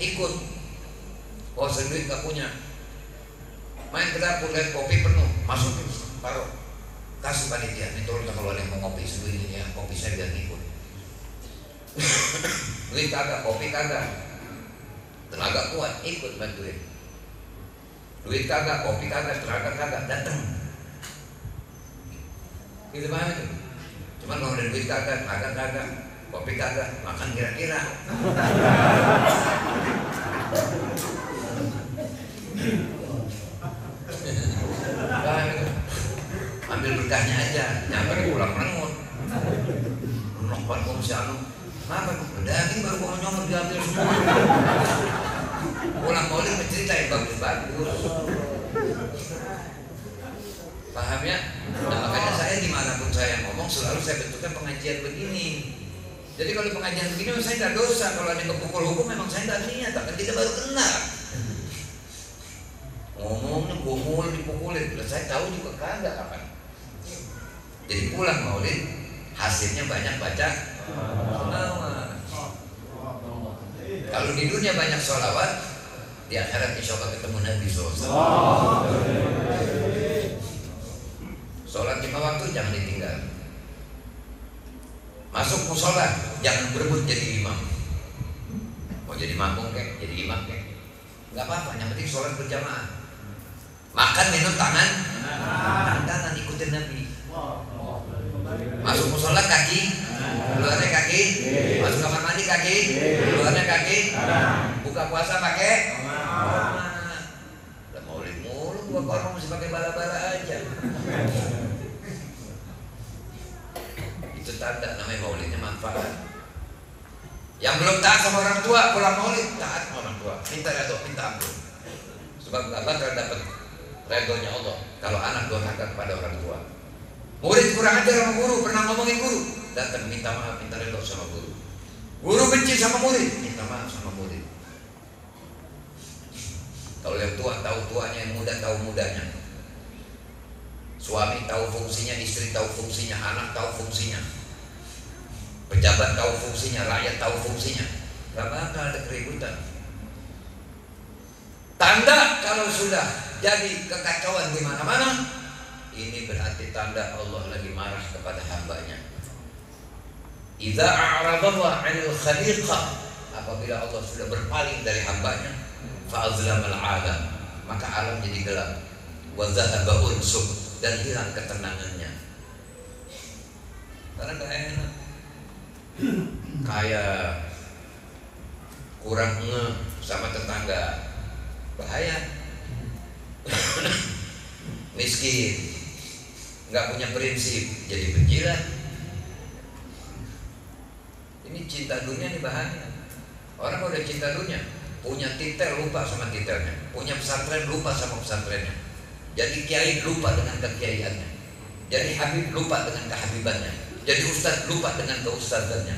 ikut. Oh duit gak punya, main ke dapur lihat kopi penuh, masukin taruh, kasih panitia. Ini tolong kalau ada yang mau ngopi segini ya, kopi saya biar ngikut. Duit kagak, kopi kagak, tenaga kuat ikut bantuin. Duit kagak, kopi kagak, tenaga kagak, datang. Gitu banget tuh. Cuman kalau ada duit kagak, tenaga kagak, kopi kagak, makan kira-kira. Ambil berkahnya aja, nyampe pulang rengut. Nongkon kok si anu, kenapa? Daging baru mau nyomot diambil semua. Pulang maulid mencerita yang bagus-bagus. Paham ya? Nah, makanya saya dimanapun saya ngomong selalu saya bentukkan pengajian begini. Jadi kalau pengajian begini saya tidak dosa. Kalau ada yang kepukul hukum memang saya tidak niat, tapi kita baru kenal. Ngomongnya gomul dipukulin, saya tahu juga kagak kapan. Jadi pulang maulid hasilnya banyak baca sholawat. Kalau di dunia banyak sholawat, di akhirat insya Allah ketemu Nabi SAW. Sholat 5 waktu jangan ditinggal. Masuk musola jangan berebut jadi imam. Mau jadi makmum kek, jadi imam kek, nggak apa-apa. Yang penting sholat berjamaah. Makan minum tangan, ikutin Nabi. Masuk musola kaki, keluarnya kaki. Masuk kamar mandi kaki, keluarnya kaki. Buka puasa pakai. Udah maulid mulu, gua orang masih pakai bala-bala aja. Itu tanda namanya maulidnya manfaat. Yang belum taat sama orang tua pulang maulid taat sama orang tua, minta redho, minta ampun. Sebab gak bakal dapat redhonya Allah kalau anak durhaka kepada orang tua. Murid kurang ajar sama guru, pernah ngomongin guru, datang minta maaf, minta redho sama guru. Guru benci sama murid, minta maaf sama murid. Kalau yang tua tahu tuanya, yang muda tahu mudanya. Suami tahu fungsinya, istri tahu fungsinya, anak tahu fungsinya, pejabat tahu fungsinya, rakyat tahu fungsinya. Gak bakal ada keributan. Tanda kalau sudah jadi kekacauan di mana-mana, ini berarti tanda Allah lagi marah kepada hambanya. Idza a'radallahu 'anil khaliqah, apabila Allah sudah berpaling dari hambanya, fa'azlamal 'alam, maka alam jadi gelap. Wa dhahaba unsuk, dan hilang ketenangannya. Karena gak enak, kayak kurang sama tetangga, bahaya. Miskin, nggak punya prinsip, jadi penjilat. Ini cinta dunia nih bahaya. Orang udah cinta dunia, punya titel lupa sama titelnya, punya pesantren lupa sama pesantrennya. Jadi kiai lupa dengan kekiaiannya, jadi habib lupa dengan kehabibannya, jadi ustadz lupa dengan keustadzannya,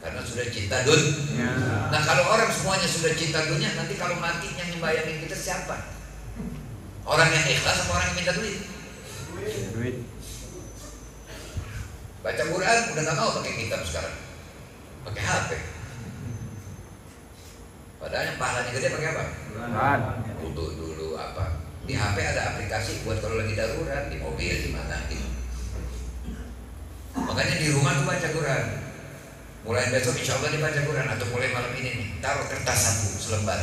karena sudah cinta dunia. Nah kalau orang semuanya sudah cinta dunia, nanti kalau mati yang membayangin kita siapa? Orang yang ikhlas atau orang yang minta duit? Baca Quran udah nggak mau pakai kitab sekarang, pakai HP. Padahal yang pahalanya gede pakai apa? Quran. Untuk dulu apa? Di HP ada aplikasi buat kalau lagi darurat, di mobil, di mana gitu. Makanya di rumah tuh baca Quran. Mulai besok insya Allah dibaca Quran, atau mulai malam ini nih, taruh kertas satu selembar,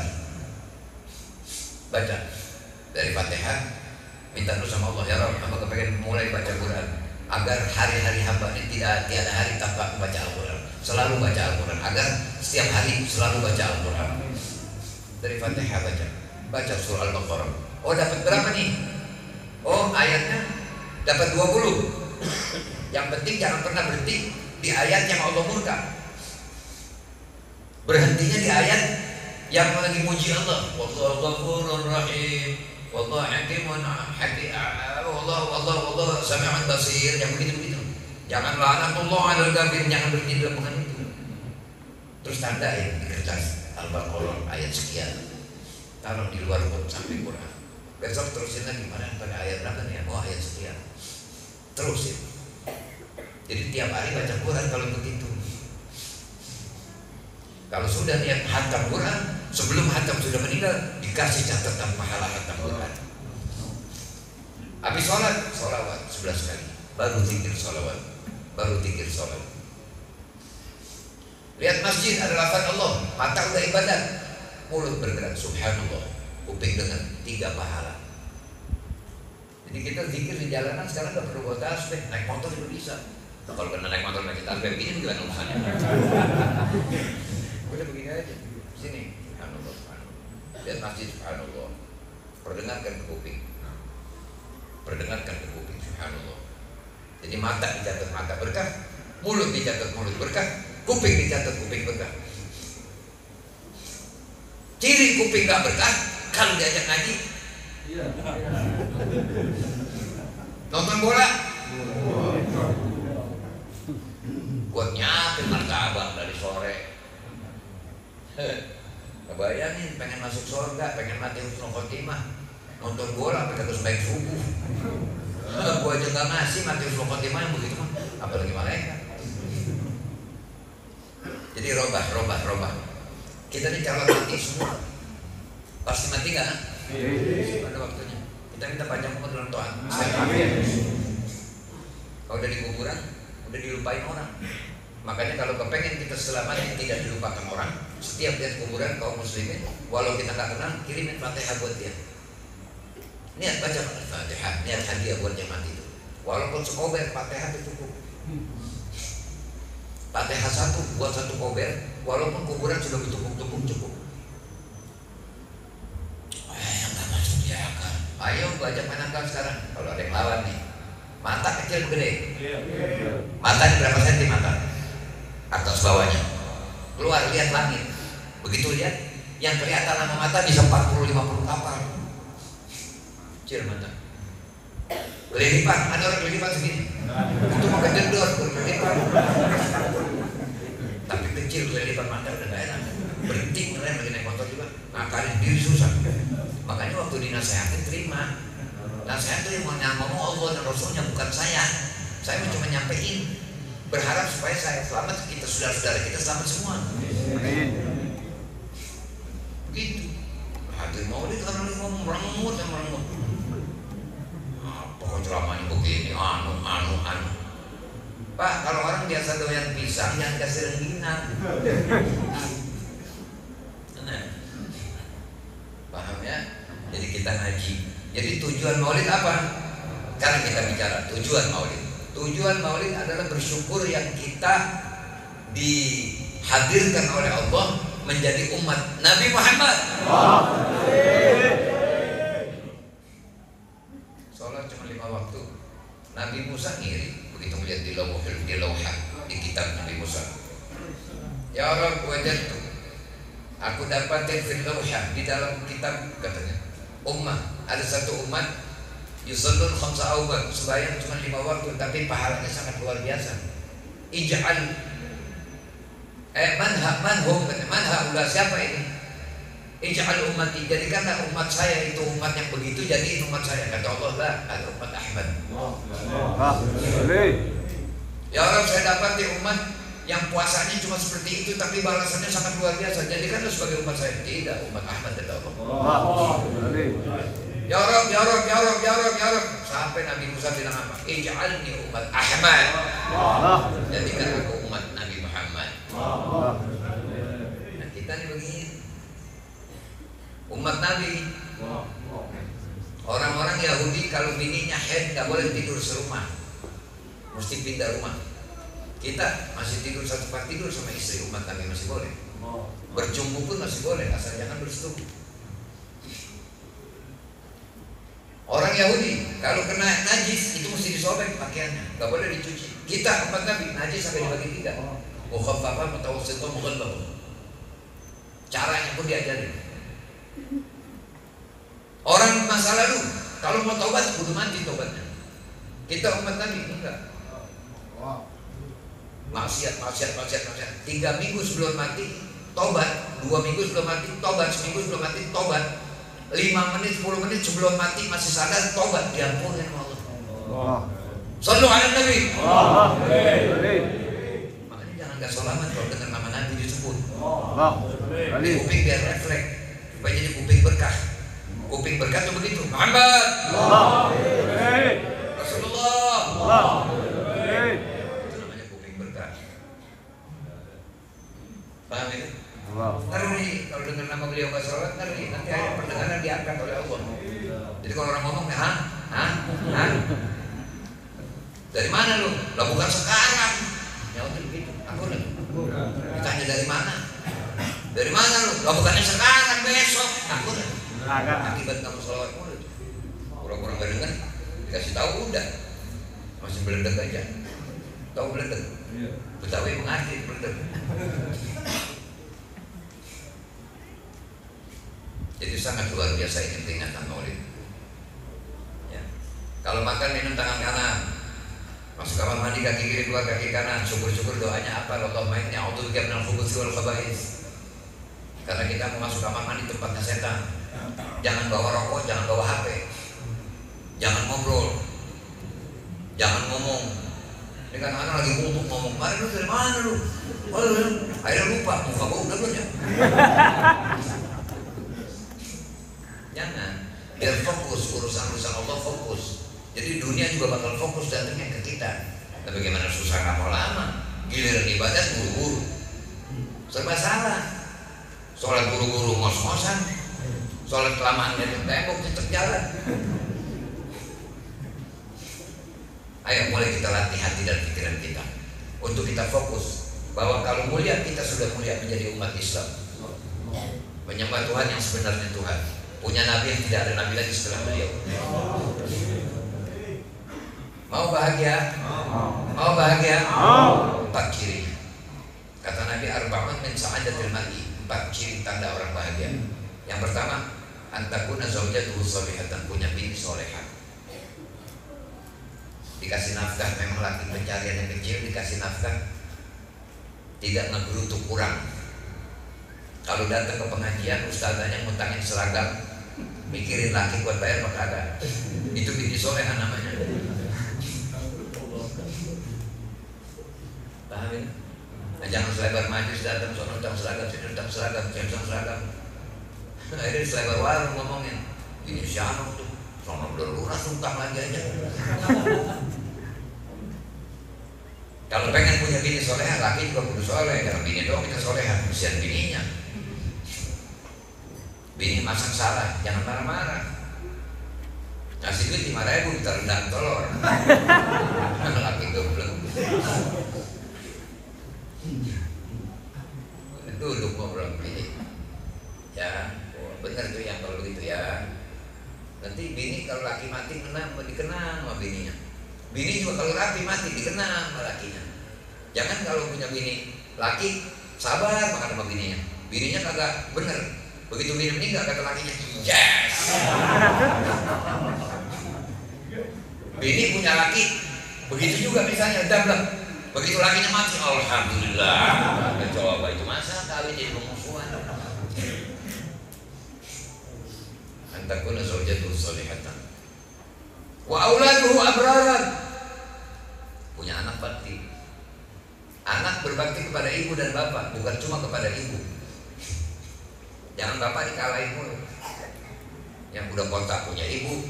baca dari Fatihah, minta doa sama Allah, ya Rabb, hamba kepengen mulai baca Quran, agar hari-hari hamba ini tiada hari tanpa membaca Al-Quran, selalu baca Al-Quran, agar setiap hari selalu baca Al-Quran. Dari Fatihah baca surah Al-Baqarah. Oh, dapat berapa nih? Oh, ayatnya dapat 20. Yang penting jangan pernah berhenti di ayat yang Allah murka. Berhentinya di ayat yang lagi muji Allah. Wallahu ghafurur rahim, wallahu hakimun hakim, wallahu sami'un basir, yang begitu-begitu. Jangan la'natullah 'alal kafirin, jangan berhenti dalam itu. Terus tandain di kertas Al-Baqarah ayat sekian. Taruh di luar sampai Quran. Besok terusin lagi, mana pada ayat berapa nih? Oh, ayat sekian. Terusin. Jadi tiap hari baca Quran kalau begitu. Kalau sudah niat hatam Quran, sebelum hatam sudah meninggal, dikasih catatan pahala hatam Quran. Habis sholat, sholawat 11 kali, baru zikir sholawat, baru zikir sholat. Lihat masjid ada lafaz Allah, mata udah ibadat, mulut bergerak subhanallah, kuping dengar, 3 pahala. Jadi kita zikir di jalanan sekarang gak perlu bawa tasbih, naik motor juga bisa. Kalau kena naik motor naik tasbih begini gimana urusannya? Udah begini aja, sini subhanallah, subhanallah. Lihat masjid subhanallah, perdengarkan ke kuping, perdengarkan ke kuping subhanallah. Jadi mata dicatat mata berkah, mulut dicatat mulut berkah, kuping dicatat kuping berkah. Ciri kuping gak berkah kalau diajak ngaji. Nonton bola, gua nyiapin martabak dari sore. Kebayangin pengen masuk surga, pengen mati husnul khotimah, nonton bola sampai terus baik subuh. Gua aja nggak ngasih mati husnul khotimah yang begitu mah, apalagi malaikat. Jadi robah. Kita ini calon mati semua. Pasti mati nggak? Pada waktunya. Kita minta panjang umur dalam Tuhan. Kalau udah di kuburan, udah dilupain orang. Makanya kalau kepengen kita selamat tidak dilupakan orang, setiap lihat kuburan kaum muslimin, walau kita nggak kenal, kirimin Fatihah buat dia. Niat baca Fatihah, niat hadiah buat yang mati itu. Walaupun sekober Fatihah itu cukup. Fatihah 1 buat 1 kober, walaupun kuburan sudah bertumpuk-tumpuk cukup. Yang nggak masuk ya kan. Ayo baca penangkal sekarang. Kalau ada yang lawan nih, mata kecil gede. Matanya berapa senti mata? Atas bawahnya. Keluar lihat langit. Begitu lihat, yang kelihatan sama mata bisa 40-50 kapal. Kecil mata. Kelilipan, ada orang kelilipan segini. Itu mau kejedor, kelilipan. Tapi kecil kelilipan mata udah gak enak. Berhenti ngerem lagi naik motor juga. Ngakalin diri susah. Makanya waktu dinasehatin terima. Nasihat itu yang mau ngomong Allah dan Rasulnya, bukan saya. Saya cuma nyampein, berharap supaya saya selamat, kita saudara-saudara kita selamat semua. Begitu. Hadir maulid karena dia ngomong merengut. Pokok ceramahnya begini, anu. Pak, kalau orang biasa doyan pisang, jangan kasih rengginang. Nah, paham ya? Jadi kita ngaji. Jadi tujuan maulid apa? Sekarang kita bicara tujuan maulid. Tujuan maulid adalah bersyukur yang kita dihadirkan oleh Allah menjadi umat Nabi Muhammad. Sholat cuma 5 waktu. Nabi Musa ngiri begitu melihat di lauhah di kitab Nabi Musa. Ya Rabb, wajadtu, aku dapatin fil lauhah, di dalam kitab katanya. Ada satu umat yusallun khamsa awqat, sembahyang cuma 5 waktu tapi pahalanya sangat luar biasa. Ij'al manha siapa ini? Ij'al ummati, jadikanlah umat saya itu umat yang begitu, jadiin umat saya. Kata Allah, lah, ada umat Ahmad. Ya Allah, saya dapat di umat yang puasanya cuma seperti itu tapi balasannya sangat luar biasa. Jadikanlah sebagai umat saya. Tidak, umat Ahmad dan Allah. Ya Rabb, ya Rabb, ya Rabb, ya Rabb, ya Rabb. Sampai Nabi Musa bilang apa? Ij'alni umat Ahmad. Jadikan aku umat Nabi Muhammad. Nah, kita ini begini. Umat Nabi. Orang-orang Yahudi kalau bininya haid nggak boleh tidur serumah, mesti pindah rumah. Kita masih tidur satu tempat tidur sama istri, umat Nabi masih boleh. Berjumpa pun masih boleh, asal jangan bersetubuh. Orang Yahudi kalau kena najis itu mesti disobek pakaiannya, nggak boleh dicuci. Kita umat Nabi najis sampai dibagi tiga. Mukhaffafah, mutawassithah, mughallazah. Caranya pun diajarin. Orang masa lalu kalau mau taubat kudu mati taubatnya. Kita umat Nabi enggak. Maksiat. 3 minggu sebelum mati taubat, 2 minggu sebelum mati taubat, seminggu sebelum mati taubat, 5 menit 10 menit sebelum mati masih sadar taubat, diampuni sama Allah. Sallu ala Nabi. Makanya jangan gak sholawat kalau dengar nama Nabi disebut. Di kuping biar refleks, supaya jadi kuping berkah. Kuping berkah itu begitu. Muhammad, Rasulullah. Itu namanya kuping berkah. Paham itu? Ngeri kalau dengar nama beliau nggak sholat, ngeri. Nanti akhirnya pendengaran diangkat oleh Allah. Jadi kalau orang ngomong, hah? Dari mana lu? Lah bukan sekarang. Ya udah begitu. Aku nih. Ditanya dari mana? Dari mana lu? Lah bukannya sekarang, besok. Aku nih. Akibat kamu sholawat mulu. Orang-orang gak dengar, dikasih tahu udah masih beledek aja. Tahu beledek? Betawi mengerti beledek. Jadi sangat luar biasa ini peringatan Maulid. Ya. Kalau makan minum tangan kanan, masuk kamar mandi kaki kiri, keluar kaki kanan. Syukur-syukur doanya apa? Allahumma inni a'udzubika minal khubuthi wal khaba'ith. Karena kita mau masuk kamar mandi tempatnya setan. Jangan bawa rokok, jangan bawa HP, jangan ngobrol, jangan ngomong. Ini kan anak lagi ngomong, mari lu dari mana lu? Akhirnya lupa, muka gua udah belum ya? Jangan, biar fokus urusan Allah fokus. Jadi dunia juga bakal fokus datangnya ke kita. Tapi bagaimana susah nggak mau lama, giliran ibadah buru-buru, serba salah. Sholat buru-buru ngos-ngosan, sholat kelamaan di tembok tetap jalan. Ayo mulai kita latih hati dan pikiran kita untuk kita fokus bahwa kalau mulia kita sudah mulia menjadi umat Islam, menyembah Tuhan yang sebenarnya Tuhan, punya Nabi yang tidak ada Nabi lagi setelah beliau. Mau bahagia? Mau bahagia? Empat ciri. Kata Nabi, arba'un min sa'adatil mar'i. 4 ciri tanda orang bahagia. Yang pertama, antakuna zaujatuhu sholihatan, punya bini solehah. Dikasih nafkah, memang laki pencarian yang kecil, dikasih nafkah, tidak ngegerutu kurang. Kalau datang ke pengajian, ustazanya ngutangin seragam, mikirin laki buat bayar apa kagak. Itu bini solehah namanya. Paham ya? Nah, jangan selebar majlis datang soal utang seragam, sini utang seragam, akhirnya selebar warung ngomongin, ini siapa tuh, soal udah lunas utang lagi aja. Kalau pengen punya bini soleha, laki juga kudu soleh. Kalau bini doang kita soleha, kesian bininya. Bini masang salah, jangan marah-marah. Ngasih duit 5.000 kita rendang telur. Mana laki goblok. Duduk ngobrol bini, ya bener tuh yang kalau gitu ya. Nanti bini kalau laki mati dikenang sama bininya. Bini juga kalau rapi mati dikenang sama lakinya. Jangan kalau punya bini laki sabar makan sama bininya. Bininya kagak bener. Begitu bini meninggal kata lakinya, yes. Bini punya laki begitu juga misalnya dablek. Begitu lakinya mati, alhamdulillah. Coba itu masa kawin jadi pemusuhan. Antakuna zaujatuhu sholihatan wa auladuhu abraran. Punya anak bakti. anak berbakti kepada ibu dan bapak, bukan cuma kepada ibu. Jangan bapak dikalahin mulu. Yang udah kota punya ibu,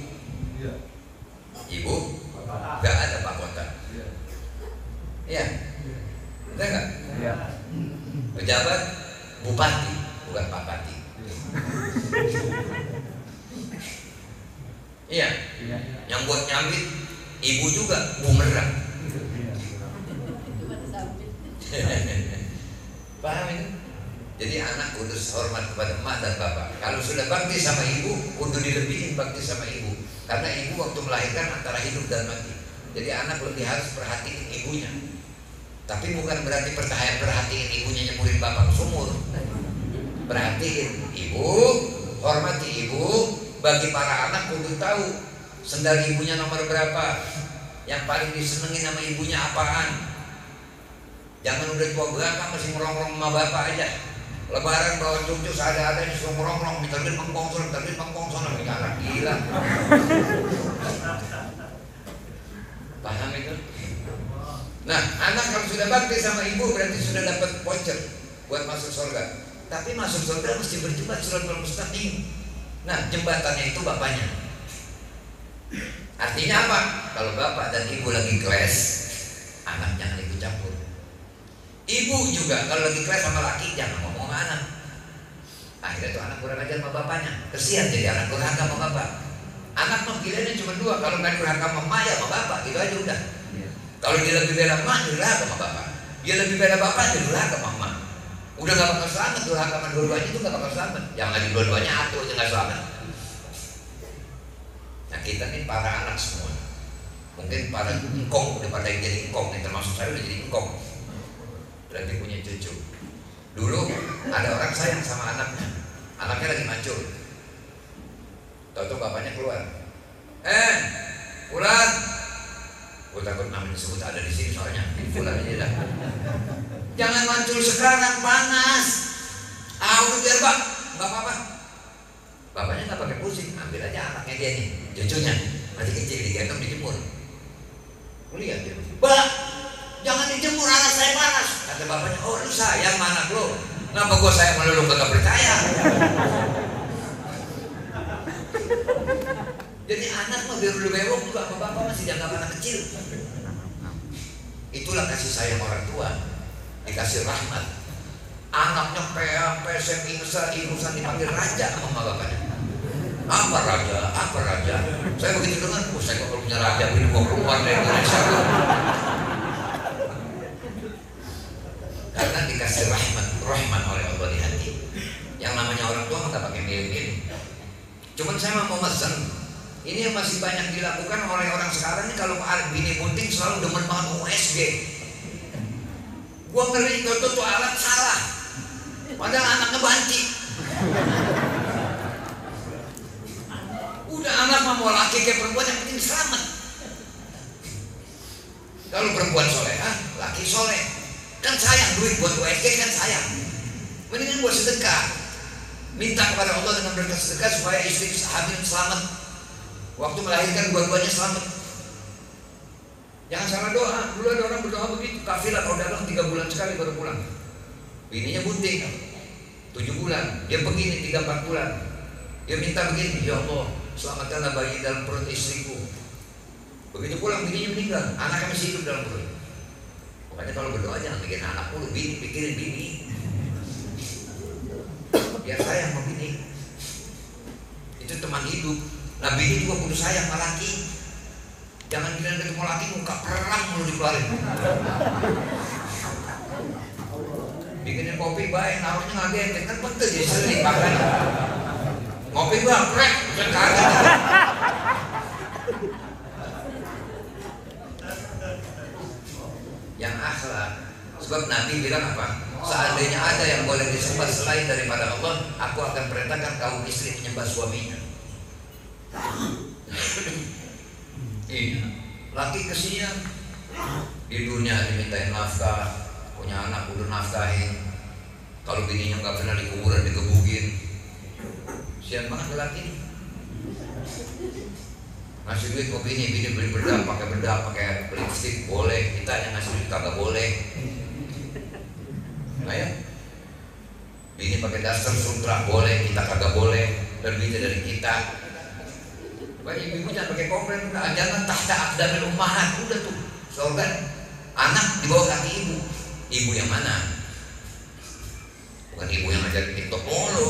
ibu nggak ada pak kota. Iya, betul nggak? Pejabat bupati, bukan pak pati. Iya, yang buat nyambit ibu juga bumerang. Paham itu? Jadi anak kudu hormat kepada emak dan bapak. Kalau sudah bakti sama ibu, kudu dilebihin bakti sama ibu. Karena ibu waktu melahirkan antara hidup dan mati. Jadi anak lebih harus perhatiin ibunya. Tapi bukan berarti perhatiin ibunya nyemurin bapak ke sumur. Perhatiin ibu, hormati ibu. Bagi para anak kudu tahu sendal ibunya nomor berapa, yang paling disenengin sama ibunya apaan. Jangan udah tua belakang masih ngerongrong sama bapak aja. Lebaran bawa cucu ada-ada disuruh ngerongrong, minta duit mengkongson, anak gila. Paham itu? Nah, anak kalau sudah bakti sama ibu berarti sudah dapat voucher buat masuk surga. Tapi masuk surga mesti berjembat siratal mustaqim. Nah, jembatannya itu bapaknya. Artinya apa? Kalau bapak dan ibu lagi kelas, anak jangan ikut campur. Ibu juga kalau lagi kelas sama laki jangan ngomong sama anak. Akhirnya tuh anak kurang ajar sama bapaknya. Kesian jadi anak durhaka sama bapak. Anak mah pilihannya cuma dua, kalau nggak durhaka sama emak ya sama bapak, gitu aja udah. Kalau dia lebih bela emak, dia durhaka sama bapak. Dia lebih bela bapak, dia durhaka sama emak. Udah gak bakal selamat, durhaka sama dua-duanya itu gak bakal selamat. Jangan lagi dua-duanya atur aja gak selamat. Nah kita nih para anak semua, mungkin para engkong udah pada yang jadi engkong nih, termasuk saya udah jadi engkong, berarti punya cucu. Dulu ada orang sayang sama anaknya lagi mancur. Tahu-tahu bapaknya keluar, Fulan, gue takut namanya disebut ada di sini soalnya, Fulan aja dah. Jangan mancul sekarang, panas. Udah biar bang, nggak apa-apa. Bapaknya nggak pakai pusing, ambil aja anaknya dia nih, cucunya masih kecil, digendong dijemur. Lihat dia, Bang, jangan dijemur, anak saya panas. Kata bapaknya, oh lu sayang sama anak lu, kenapa gua sayang sama lu gak percaya? Jadi anak mah biar lu bewok juga sama bapak masih dianggap anak kecil. Itulah kasih sayang orang tua, dikasih rahmat. Anaknya pesek ingusan dipanggil raja sama bapaknya. Apa raja? Saya begitu dengar, saya kalau punya raja ini mau keluar dari Indonesia. Karena dikasih rahmat oleh Allah di hati. Yang namanya orang tua nggak pakai milih-milih. Cuman saya mau pesan, ini yang masih banyak dilakukan oleh orang sekarang ini. Kalau bini bunting selalu demen banget USG. Gua ngeri itu tuh alat salah, padahal anaknya banci. Udah anak mau laki kayak perempuan, yang penting selamat. Kalau perempuan solehah, laki soleh, kan sayang duit buat USG kan sayang. Mendingan buat sedekah, minta kepada Allah dengan berkat sedekah supaya istri hamil selamat, waktu melahirkan dua-duanya selamat. Jangan salah doa. Dulu ada orang berdoa begitu, kafilah kalau datang 3 bulan sekali baru pulang. Bininya bunting 7 bulan, dia begini 3-4 bulan. Dia minta begini, ya Allah, selamatkanlah bayi dalam perut istriku. Begitu pulang bininya meninggal, anaknya masih hidup dalam perut. Makanya kalau berdoa jangan bikin anak mulu, pikirin bini. Biar sayang sama bini. Itu teman hidup. Nah bini juga kudu sayang sama laki. Jangan bilang ketemu laki muka perang mulu dikeluarin. Bikinin kopi baik, naruhnya ngagetin, kan betul ya sering makan. Ngopi bang, krek, kagak. Yang akhlak. Sebab Nabi bilang apa? Seandainya ada yang boleh disembah selain daripada Allah, aku akan perintahkan kaum istri menyembah suaminya. Iya, laki kesian di dunia dimintain nafkah, punya anak udah nafkahin. Kalau bininya nggak pernah di kuburan digebugin, sian banget laki. Ngasih duit ke bini beli bedak, pakai lipstick boleh, kita yang ngasih duit kagak boleh. Ayo. Bini pakai daster sutra boleh, kita kagak boleh, lebih dari kita. Ibu jangan pakai komplain, udah jangan tahta aqdamil ummahat, udah tuh. Surga anak di bawah kaki ibu. Ibu yang mana? Bukan ibu yang ngajarin TikTok mulu.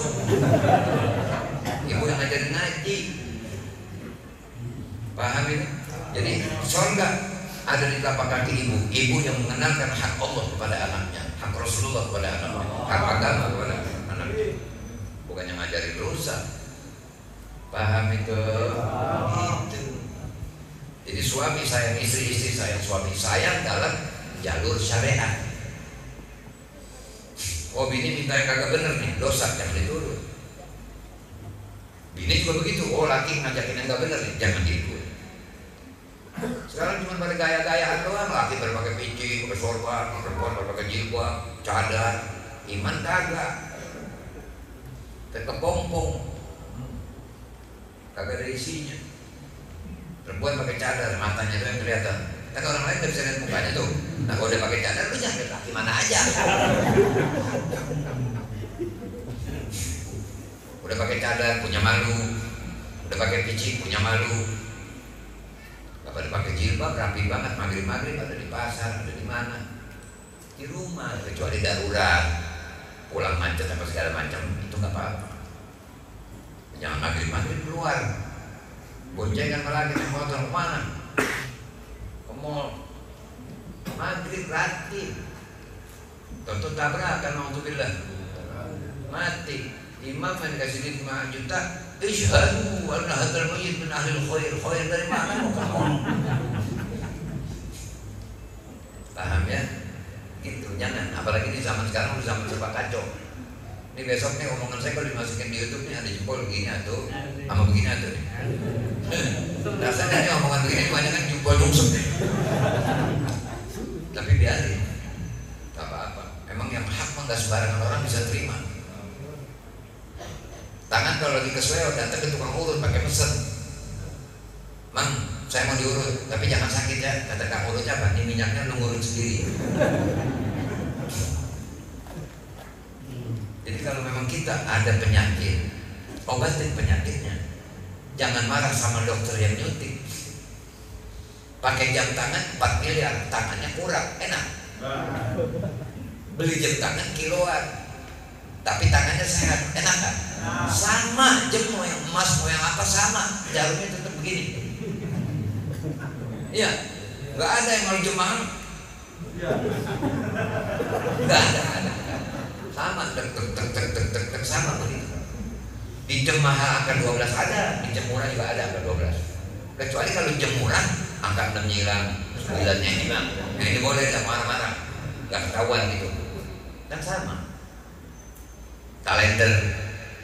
Ibu yang ngajarin ngaji. Paham ini? Jadi surga ada di telapak kaki ibu. Ibu yang mengenalkan hak Allah kepada anaknya, hak Rasulullah kepada anaknya, hak agama kepada anaknya. Bukan yang ngajarin rusak. Paham itu? Gitu. Jadi suami sayang istri, istri sayang suami, sayang dalam jalur syariat. Oh bini minta yang kagak bener nih, dosa, jangan diturut. Bini juga begitu, oh laki ngajakin yang gak bener nih, jangan diikut. Sekarang cuma pada gaya-gayaan doang, laki berpakai peci, pakai sorban, perempuan berpakai jilbab, cadar, iman kagak, terkepompong, kagak ada isinya. Perempuan pakai cadar, matanya tuh yang kelihatan. Kan orang lain nggak bisa lihat mukanya tuh. Nah kalau udah pakai cadar, lu jangan lihat laki mana aja. Udah pakai cadar, punya malu. Udah pakai peci, punya malu. Gak pada pakai jilbab, rapi banget, maghrib-maghrib ada di pasar, ada di mana? Di rumah, kecuali darurat, pulang macet apa segala macam, itu nggak apa-apa. Jangan maghrib-maghrib keluar. Boncengan lagi naik motor kemana? Ke mall. Maghrib ratin. Tonton tabrakan, alhamdulillah. Mati. Imam yang dikasih duit 5 juta, isyhadu anna hadzal mayyit min ahlil khair. Khair dari mana kamu? Paham ya? Gitu, jangan. Apalagi di zaman sekarang udah zaman serba kacau. Ini besok nih omongan saya kalau dimasukin di YouTube nih ada jempol begini atau sama begini atau nih. Rasanya nih omongan begini banyak kan jempol jungsep nih. Tapi biarin, gak apa-apa. Emang yang hak mah gak sembarangan orang bisa terima. Tangan kalau lagi kesleo datang ke tukang urut pakai pesen. Mang, saya mau diurut, tapi jangan sakit ya. Kata kang urutnya apa? Ini minyaknya lu ngurut sendiri. Jadi kalau memang kita ada penyakit, obatin penyakitnya. Jangan marah sama dokter yang nyuntik. Pakai jam tangan 4 miliar, tangannya kurang, enak. Beli jam tangan kiloan, tapi tangannya sehat, enak kan? Sama, jam mau yang emas, mau yang apa sama, jarumnya tetap begini. Iya, nggak ada yang mau jam mahal. Nggak ada. Sama, sama begitu. Di jam mahal angka 12 ada, di jam murah juga ada angka 12. Kecuali kalau jam murah angka 6 hilang, 9-nya hilang. Nah ini boleh, tidak marah-marah, nggak ketahuan gitu. Dan sama. Kalender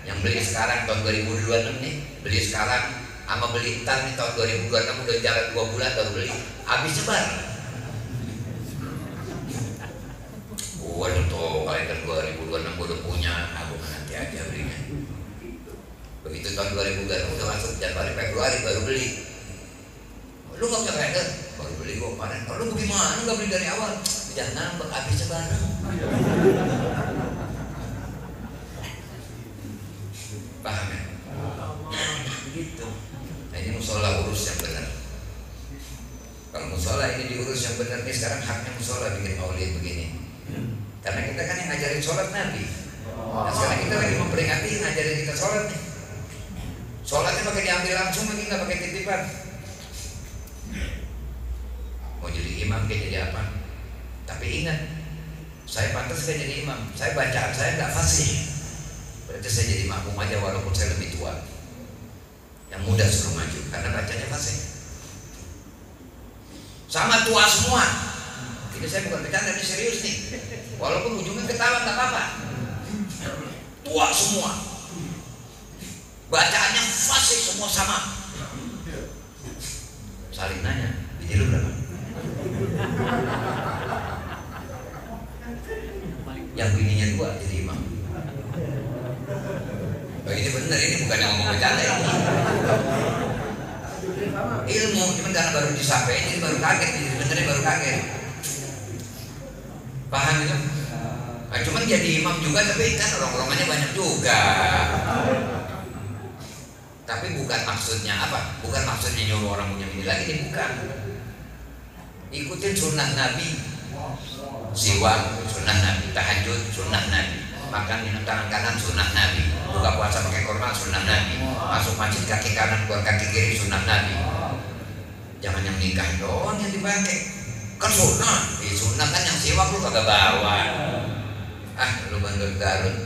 yang beli sekarang tahun 2026 nih, beli sekarang sama beli ntar nih tahun 2026 udah jalan 2 bulan baru beli, habis sebar. Waduh tuh kalender 2026 gue udah punya, aku nanti aja belinya. Begitu tahun 2026 udah masuk Januari Februari baru beli. Lu nggak punya kalender? Baru beli gue kemarin. Kalau lu gimana nggak beli dari awal? Jangan nambah, habis sebar. Paham ya? Begitu. Nah ini musola urus yang benar. Kalau musola ini diurus yang benar nih, sekarang haknya musola bikin maulid begini. Karena kita kan yang ngajarin sholat Nabi. Nah sekarang kita lagi memperingati ngajarin kita sholat nih. Sholatnya pakai diambil langsung lagi, nggak pakai titipan. Mau jadi imam kayak jadi apa? Tapi ingat, saya pantas kayak jadi imam. Saya bacaan saya nggak fasih. Berarti saya jadi makmum aja walaupun saya lebih tua. Yang muda suruh maju karena bacanya fasih. Sama tua semua. Ini saya bukan bercanda, ini serius nih. Walaupun ujungnya ketawa nggak apa-apa. Tua semua. Bacaannya fasih semua sama. Saling nanya, biji lu berapa? Yang bininya 2 jadi imam. Oh, ini bener, ini bukan yang ngomong bercanda ini. Ilmu, cuman karena baru disampaikan jadi baru kaget, jadi benernya baru kaget. Paham itu? Nah, Cuman jadi imam juga, tapi kan orang-orangannya banyak juga. Tapi bukan maksudnya apa? Bukan maksudnya nyuruh orang punya ini lagi, ini bukan. Ikutin sunnah Nabi. Siwak sunnah Nabi, tahajud sunnah Nabi, makan minum tangan kanan sunnah Nabi, buka puasa pakai kurma sunnah Nabi, masuk masjid kaki kanan keluar kaki kiri sunnah Nabi. Jangan yang nikah doang yang dipakai, kan sunnah. Sunnah kan yang siwak lu kagak bawa. Lu bandel Garut.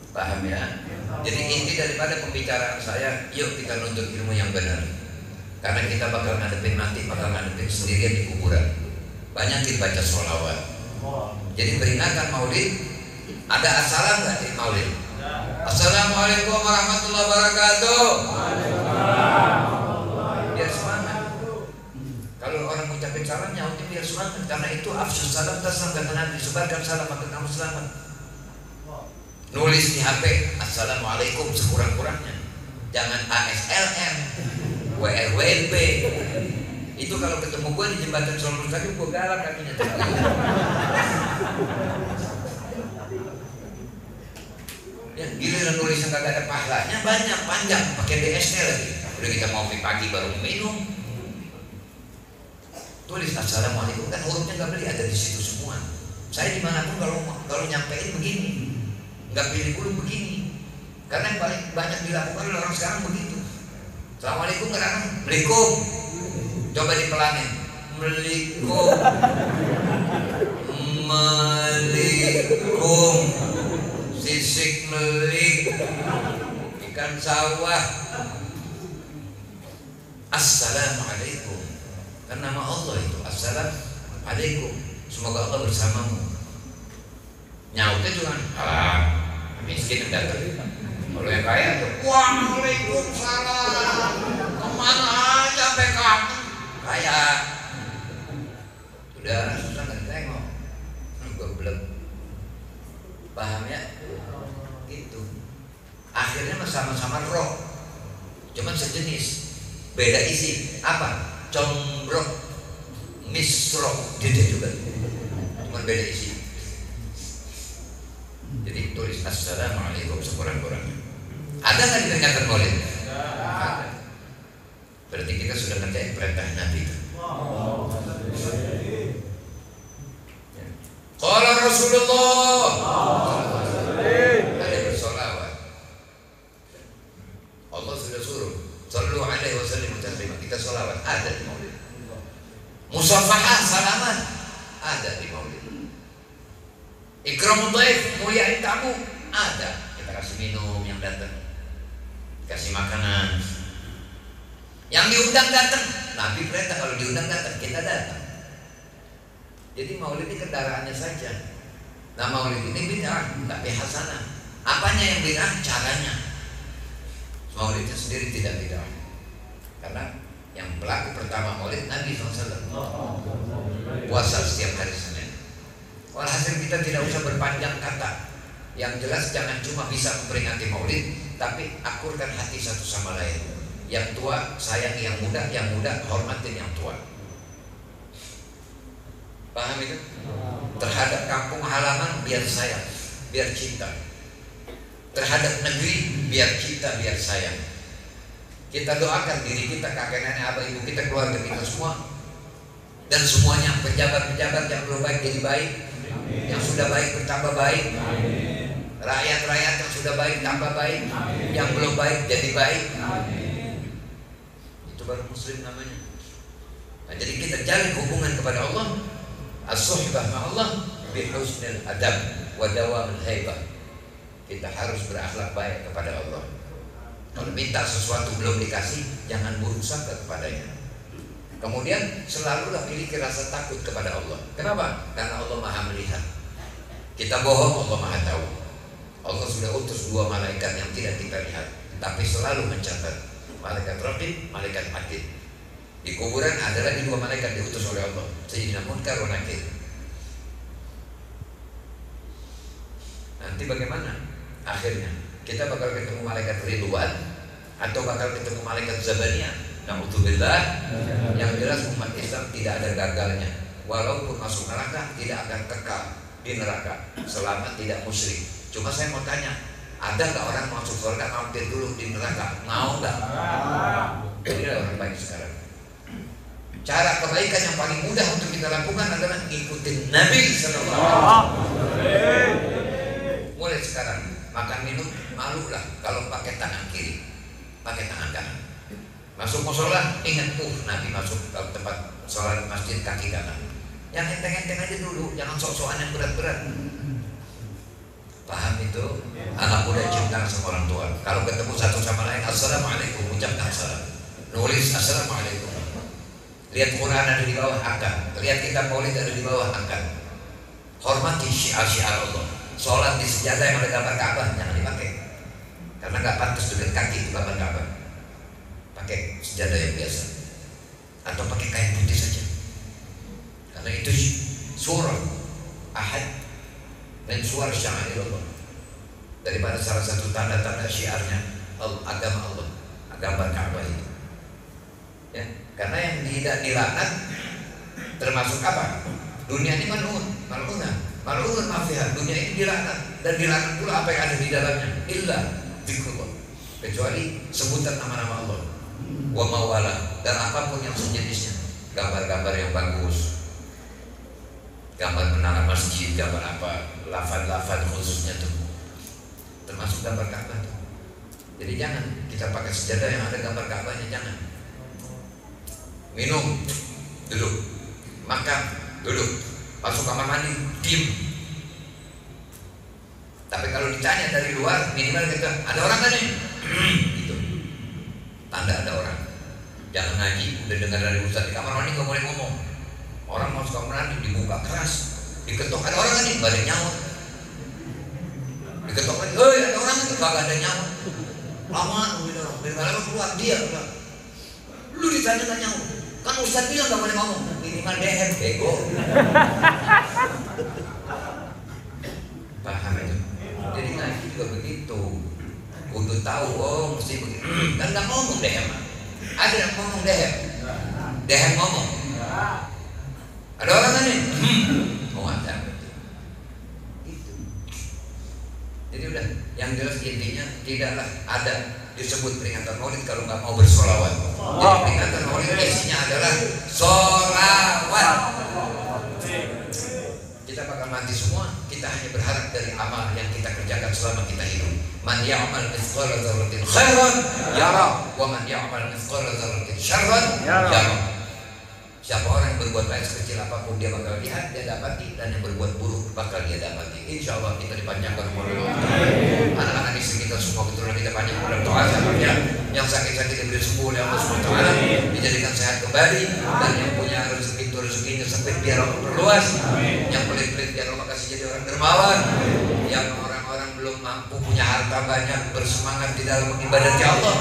Paham ya? Jadi inti daripada pembicaraan saya, yuk kita nuntut ilmu yang benar. Karena kita bakal ngadepin mati, bakal ngadepin sendirian di kuburan. Banyakin baca sholawat. Jadi peringatan maulid, ada assalam nggak di maulid? Assalamualaikum warahmatullahi wabarakatuh. Biar semangat. Kalau orang mengucapkan salam, nyautnya biar semangat. Karena itu afsus salam taslam, kata Nabi, sebarkan salam maka kamu selamat. Nulis di HP assalamualaikum sekurang-kurangnya. Jangan ASLM, WLWB. Itu kalau ketemu gue di jembatan Solo Mustaqim, gue galak kakinya. Ya, giliran nulis yang kagak ada pahalanya banyak, panjang, pakai DST lagi. Udah kita mau pagi baru minum. Tulis assalamualaikum, kan hurufnya nggak beli, ada di situ semua. Saya dimanapun kalau nyampein begini, nggak pilih dulu begini. Karena yang paling banyak dilakukan oleh orang sekarang begitu. Assalamualaikum kadang-kadang, Assalamualaikum. Coba dipelangin, Assalamualaikum, Assalamualaikum, sisik melik, ikan sawah. Assalamualaikum, kan nama Allah itu. Assalamualaikum, semoga Allah bersamamu. Nyautnya juga miskin yang datang. Kalau yang kaya tuh, Waalaikumsalam, kemana aja sampai kamu kaya. Udah susah nggak tengok, gue belum paham ya, gitu. Akhirnya sama-sama roh, cuman sejenis, beda isi. Apa? Combrok, misro, dia juga, cuman beda isi. Jadi tulis assalamualaikum sekurang-kurangnya. Ada nggak di peringatan maulid? Ada. Berarti kita sudah ngerjain perintah Nabi itu. Qala Rasulullah. Ada bersolawat. Allah sudah suruh. Sallu alaihi wasallam taslima. Kita solawat ada di maulid. Musafahah salaman ada di maulid. Ikramul dhaif, muliain tamu ada. Kita kasih minum yang datang, kasih makanan. Yang diundang datang, Nabi perintah kalau diundang datang, kita datang. Jadi maulid ini kendaraannya saja. Nah maulid ini bid'ah, tapi hasanah. Apanya yang bid'ah? Caranya. Maulidnya sendiri tidak bid'ah. Karena yang pelaku pertama maulid Nabi SAW. Puasa setiap hari Senin. Walhasil kita tidak usah berpanjang kata. Yang jelas jangan cuma bisa memperingati maulid, tapi akurkan hati satu sama lain. Yang tua sayang yang muda hormatin yang tua. Paham itu? Terhadap kampung halaman biar sayang, biar cinta. Terhadap negeri biar cinta, biar sayang. Kita doakan diri kita, kakek nenek, abah ibu kita, keluarga kita semua, dan semuanya pejabat-pejabat yang belum baik jadi baik, yang sudah baik bertambah baik, rakyat-rakyat yang sudah baik tambah baik, yang belum baik jadi baik. Itu baru muslim namanya. Nah, jadi kita jalin hubungan kepada Allah, as-suhbah ma'allah bi husnil adab wa dawamil haibah. Kita harus berakhlak baik kepada Allah. Kalau minta sesuatu belum dikasih, jangan buruk sangka kepadanya. Kemudian selalulah miliki rasa takut kepada Allah. Kenapa? Karena Allah Maha melihat. Kita bohong, Allah Maha tahu. Allah sudah utus 2 malaikat yang tidak kita lihat, tapi selalu mencatat. Malaikat Raqib, malaikat Atid. Di kuburan ada lagi 2 malaikat diutus oleh Allah, Sayyidina Munkar wa Nakir. Nanti bagaimana akhirnya? Kita bakal ketemu malaikat Ridwan atau bakal ketemu malaikat Zabaniyah? Na'udzubillah. Yang jelas umat Islam tidak ada gagalnya walaupun masuk neraka tidak akan kekal di neraka selama tidak musyrik. Cuma saya mau tanya, ada nggak orang masuk surga mampir dulu di neraka? Mau nggak? Jadi orang baik sekarang. Cara kebaikan yang paling mudah untuk kita lakukan adalah ikutin Nabi Sallallahu Alaihi Wasallam. Mulai sekarang makan minum malulah kalau pakai tangan kiri, pakai tangan kanan. Masuk musola ingat Nabi masuk ke tempat sholat masjid kaki kanan. Yang enteng-enteng aja dulu, jangan sok-sokan yang berat-berat. Paham itu? Anak muda cium tangan sama orang tua. Kalau ketemu satu sama lain, assalamualaikum, ucapkan salam. Nulis assalamualaikum. Lihat Quran ada di bawah, angkat. Lihat kitab maulid ada di bawah, angkat. Hormati syiar-syiar Allah. Sholat di sejadah yang ada gambar Ka'bah jangan dipakai, karena nggak pantas dengan kaki itu gambar Ka'bah. Pakai sejadah yang biasa, atau pakai kain putih saja, karena itu surah ahad dan suara syiar Allah. Daripada salah satu tanda-tanda syiarnya agama Allah, gambar Ka'bah itu. Ya, karena yang tidak dilaknat termasuk apa? Dunia ini mal'unah mafiha. Dunia ini dilaknat, dan dilaknat pula apa yang ada di dalamnya. Illa zikrullah, kecuali sebutan nama-nama Allah. Wa mawala, dan apapun yang sejenisnya. Gambar-gambar yang bagus, gambar menara masjid, gambar apa, lafaz-lafaz khususnya tuh, termasuk gambar Ka'bah tuh. Jadi jangan kita pakai sejadah yang ada gambar Ka'bahnya, jangan. Minum, duduk. Makan, duduk. Masuk kamar mandi, diam. Tapi kalau ditanya dari luar, minimal kita, ada orang kan nih? Gitu. Tanda ada orang. Jangan ngaji, udah dengar dari ustaz di kamar mandi nggak boleh ngomong. Orang masuk kamar mandi dibuka keras, diketok, ada orang kan nih? Nggak ada nyawa. Diketok lagi, ada orang kan? Nggak ada nyawa. Lama nungguin orang, dari malam keluar dia. Lu ditanya nggak nyawa. Kan ustaz bilang nggak boleh ngomong, minimal dehem, bego. Paham itu? Jadi ngaji juga begitu. Kudu tahu, oh mesti begitu. Kan nggak ngomong dehem. Ada yang ngomong dehem. Dehem ngomong. Ada orang kan nih? Mau ada. Gitu. Jadi udah, yang jelas intinya tidaklah ada disebut peringatan maulid kalau nggak mau bersolawat. Jadi peringatan maulid isinya adalah solawat. Kita bakal mati semua, kita hanya berharap dari amal yang kita kerjakan selama kita hidup. Man ya'mal mithqala dzarratin khairan yara, wa man ya'mal mithqala dzarratin syarran yara. Siapa orang yang berbuat baik sekecil apapun dia bakal lihat, dia dapati, dan yang berbuat buruk bakal dia dapati. Insya Allah kita dipanjangkan umur. Anak-anak istri kita semua keturunan kita panjang umur doa sahabatnya. Yang sakit-sakit diberi sembuh oleh Allah SWT, dijadikan sehat kembali, dan yang punya rezeki itu rezekinya sempit biar Allah perluas, yang pelit-pelit biar Allah kasih jadi orang dermawan, yang orang-orang belum mampu punya harta banyak bersemangat di dalam mengibadati Allah,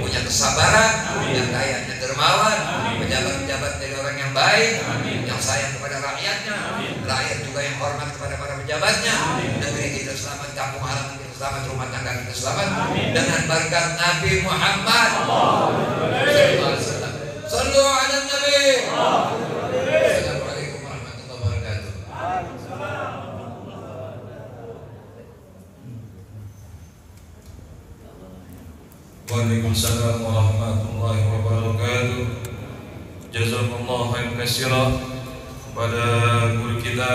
punya kesabaran, yang kayanya dermawan, pejabat-pejabat dari orang yang baik, yang sayang kepada rakyatnya, rakyat juga yang hormat kepada para pejabatnya, negeri kita selamat, kampung halaman kita selamat, rumah tangga kita selamat, dengan berkat Nabi Muhammad sallu ala Nabi. Assalamualaikum warahmatullahi wabarakatuh. Waalaikumsalam warahmatullahi wabarakatuh. Jazakumullah khairan katsira kepada guru kita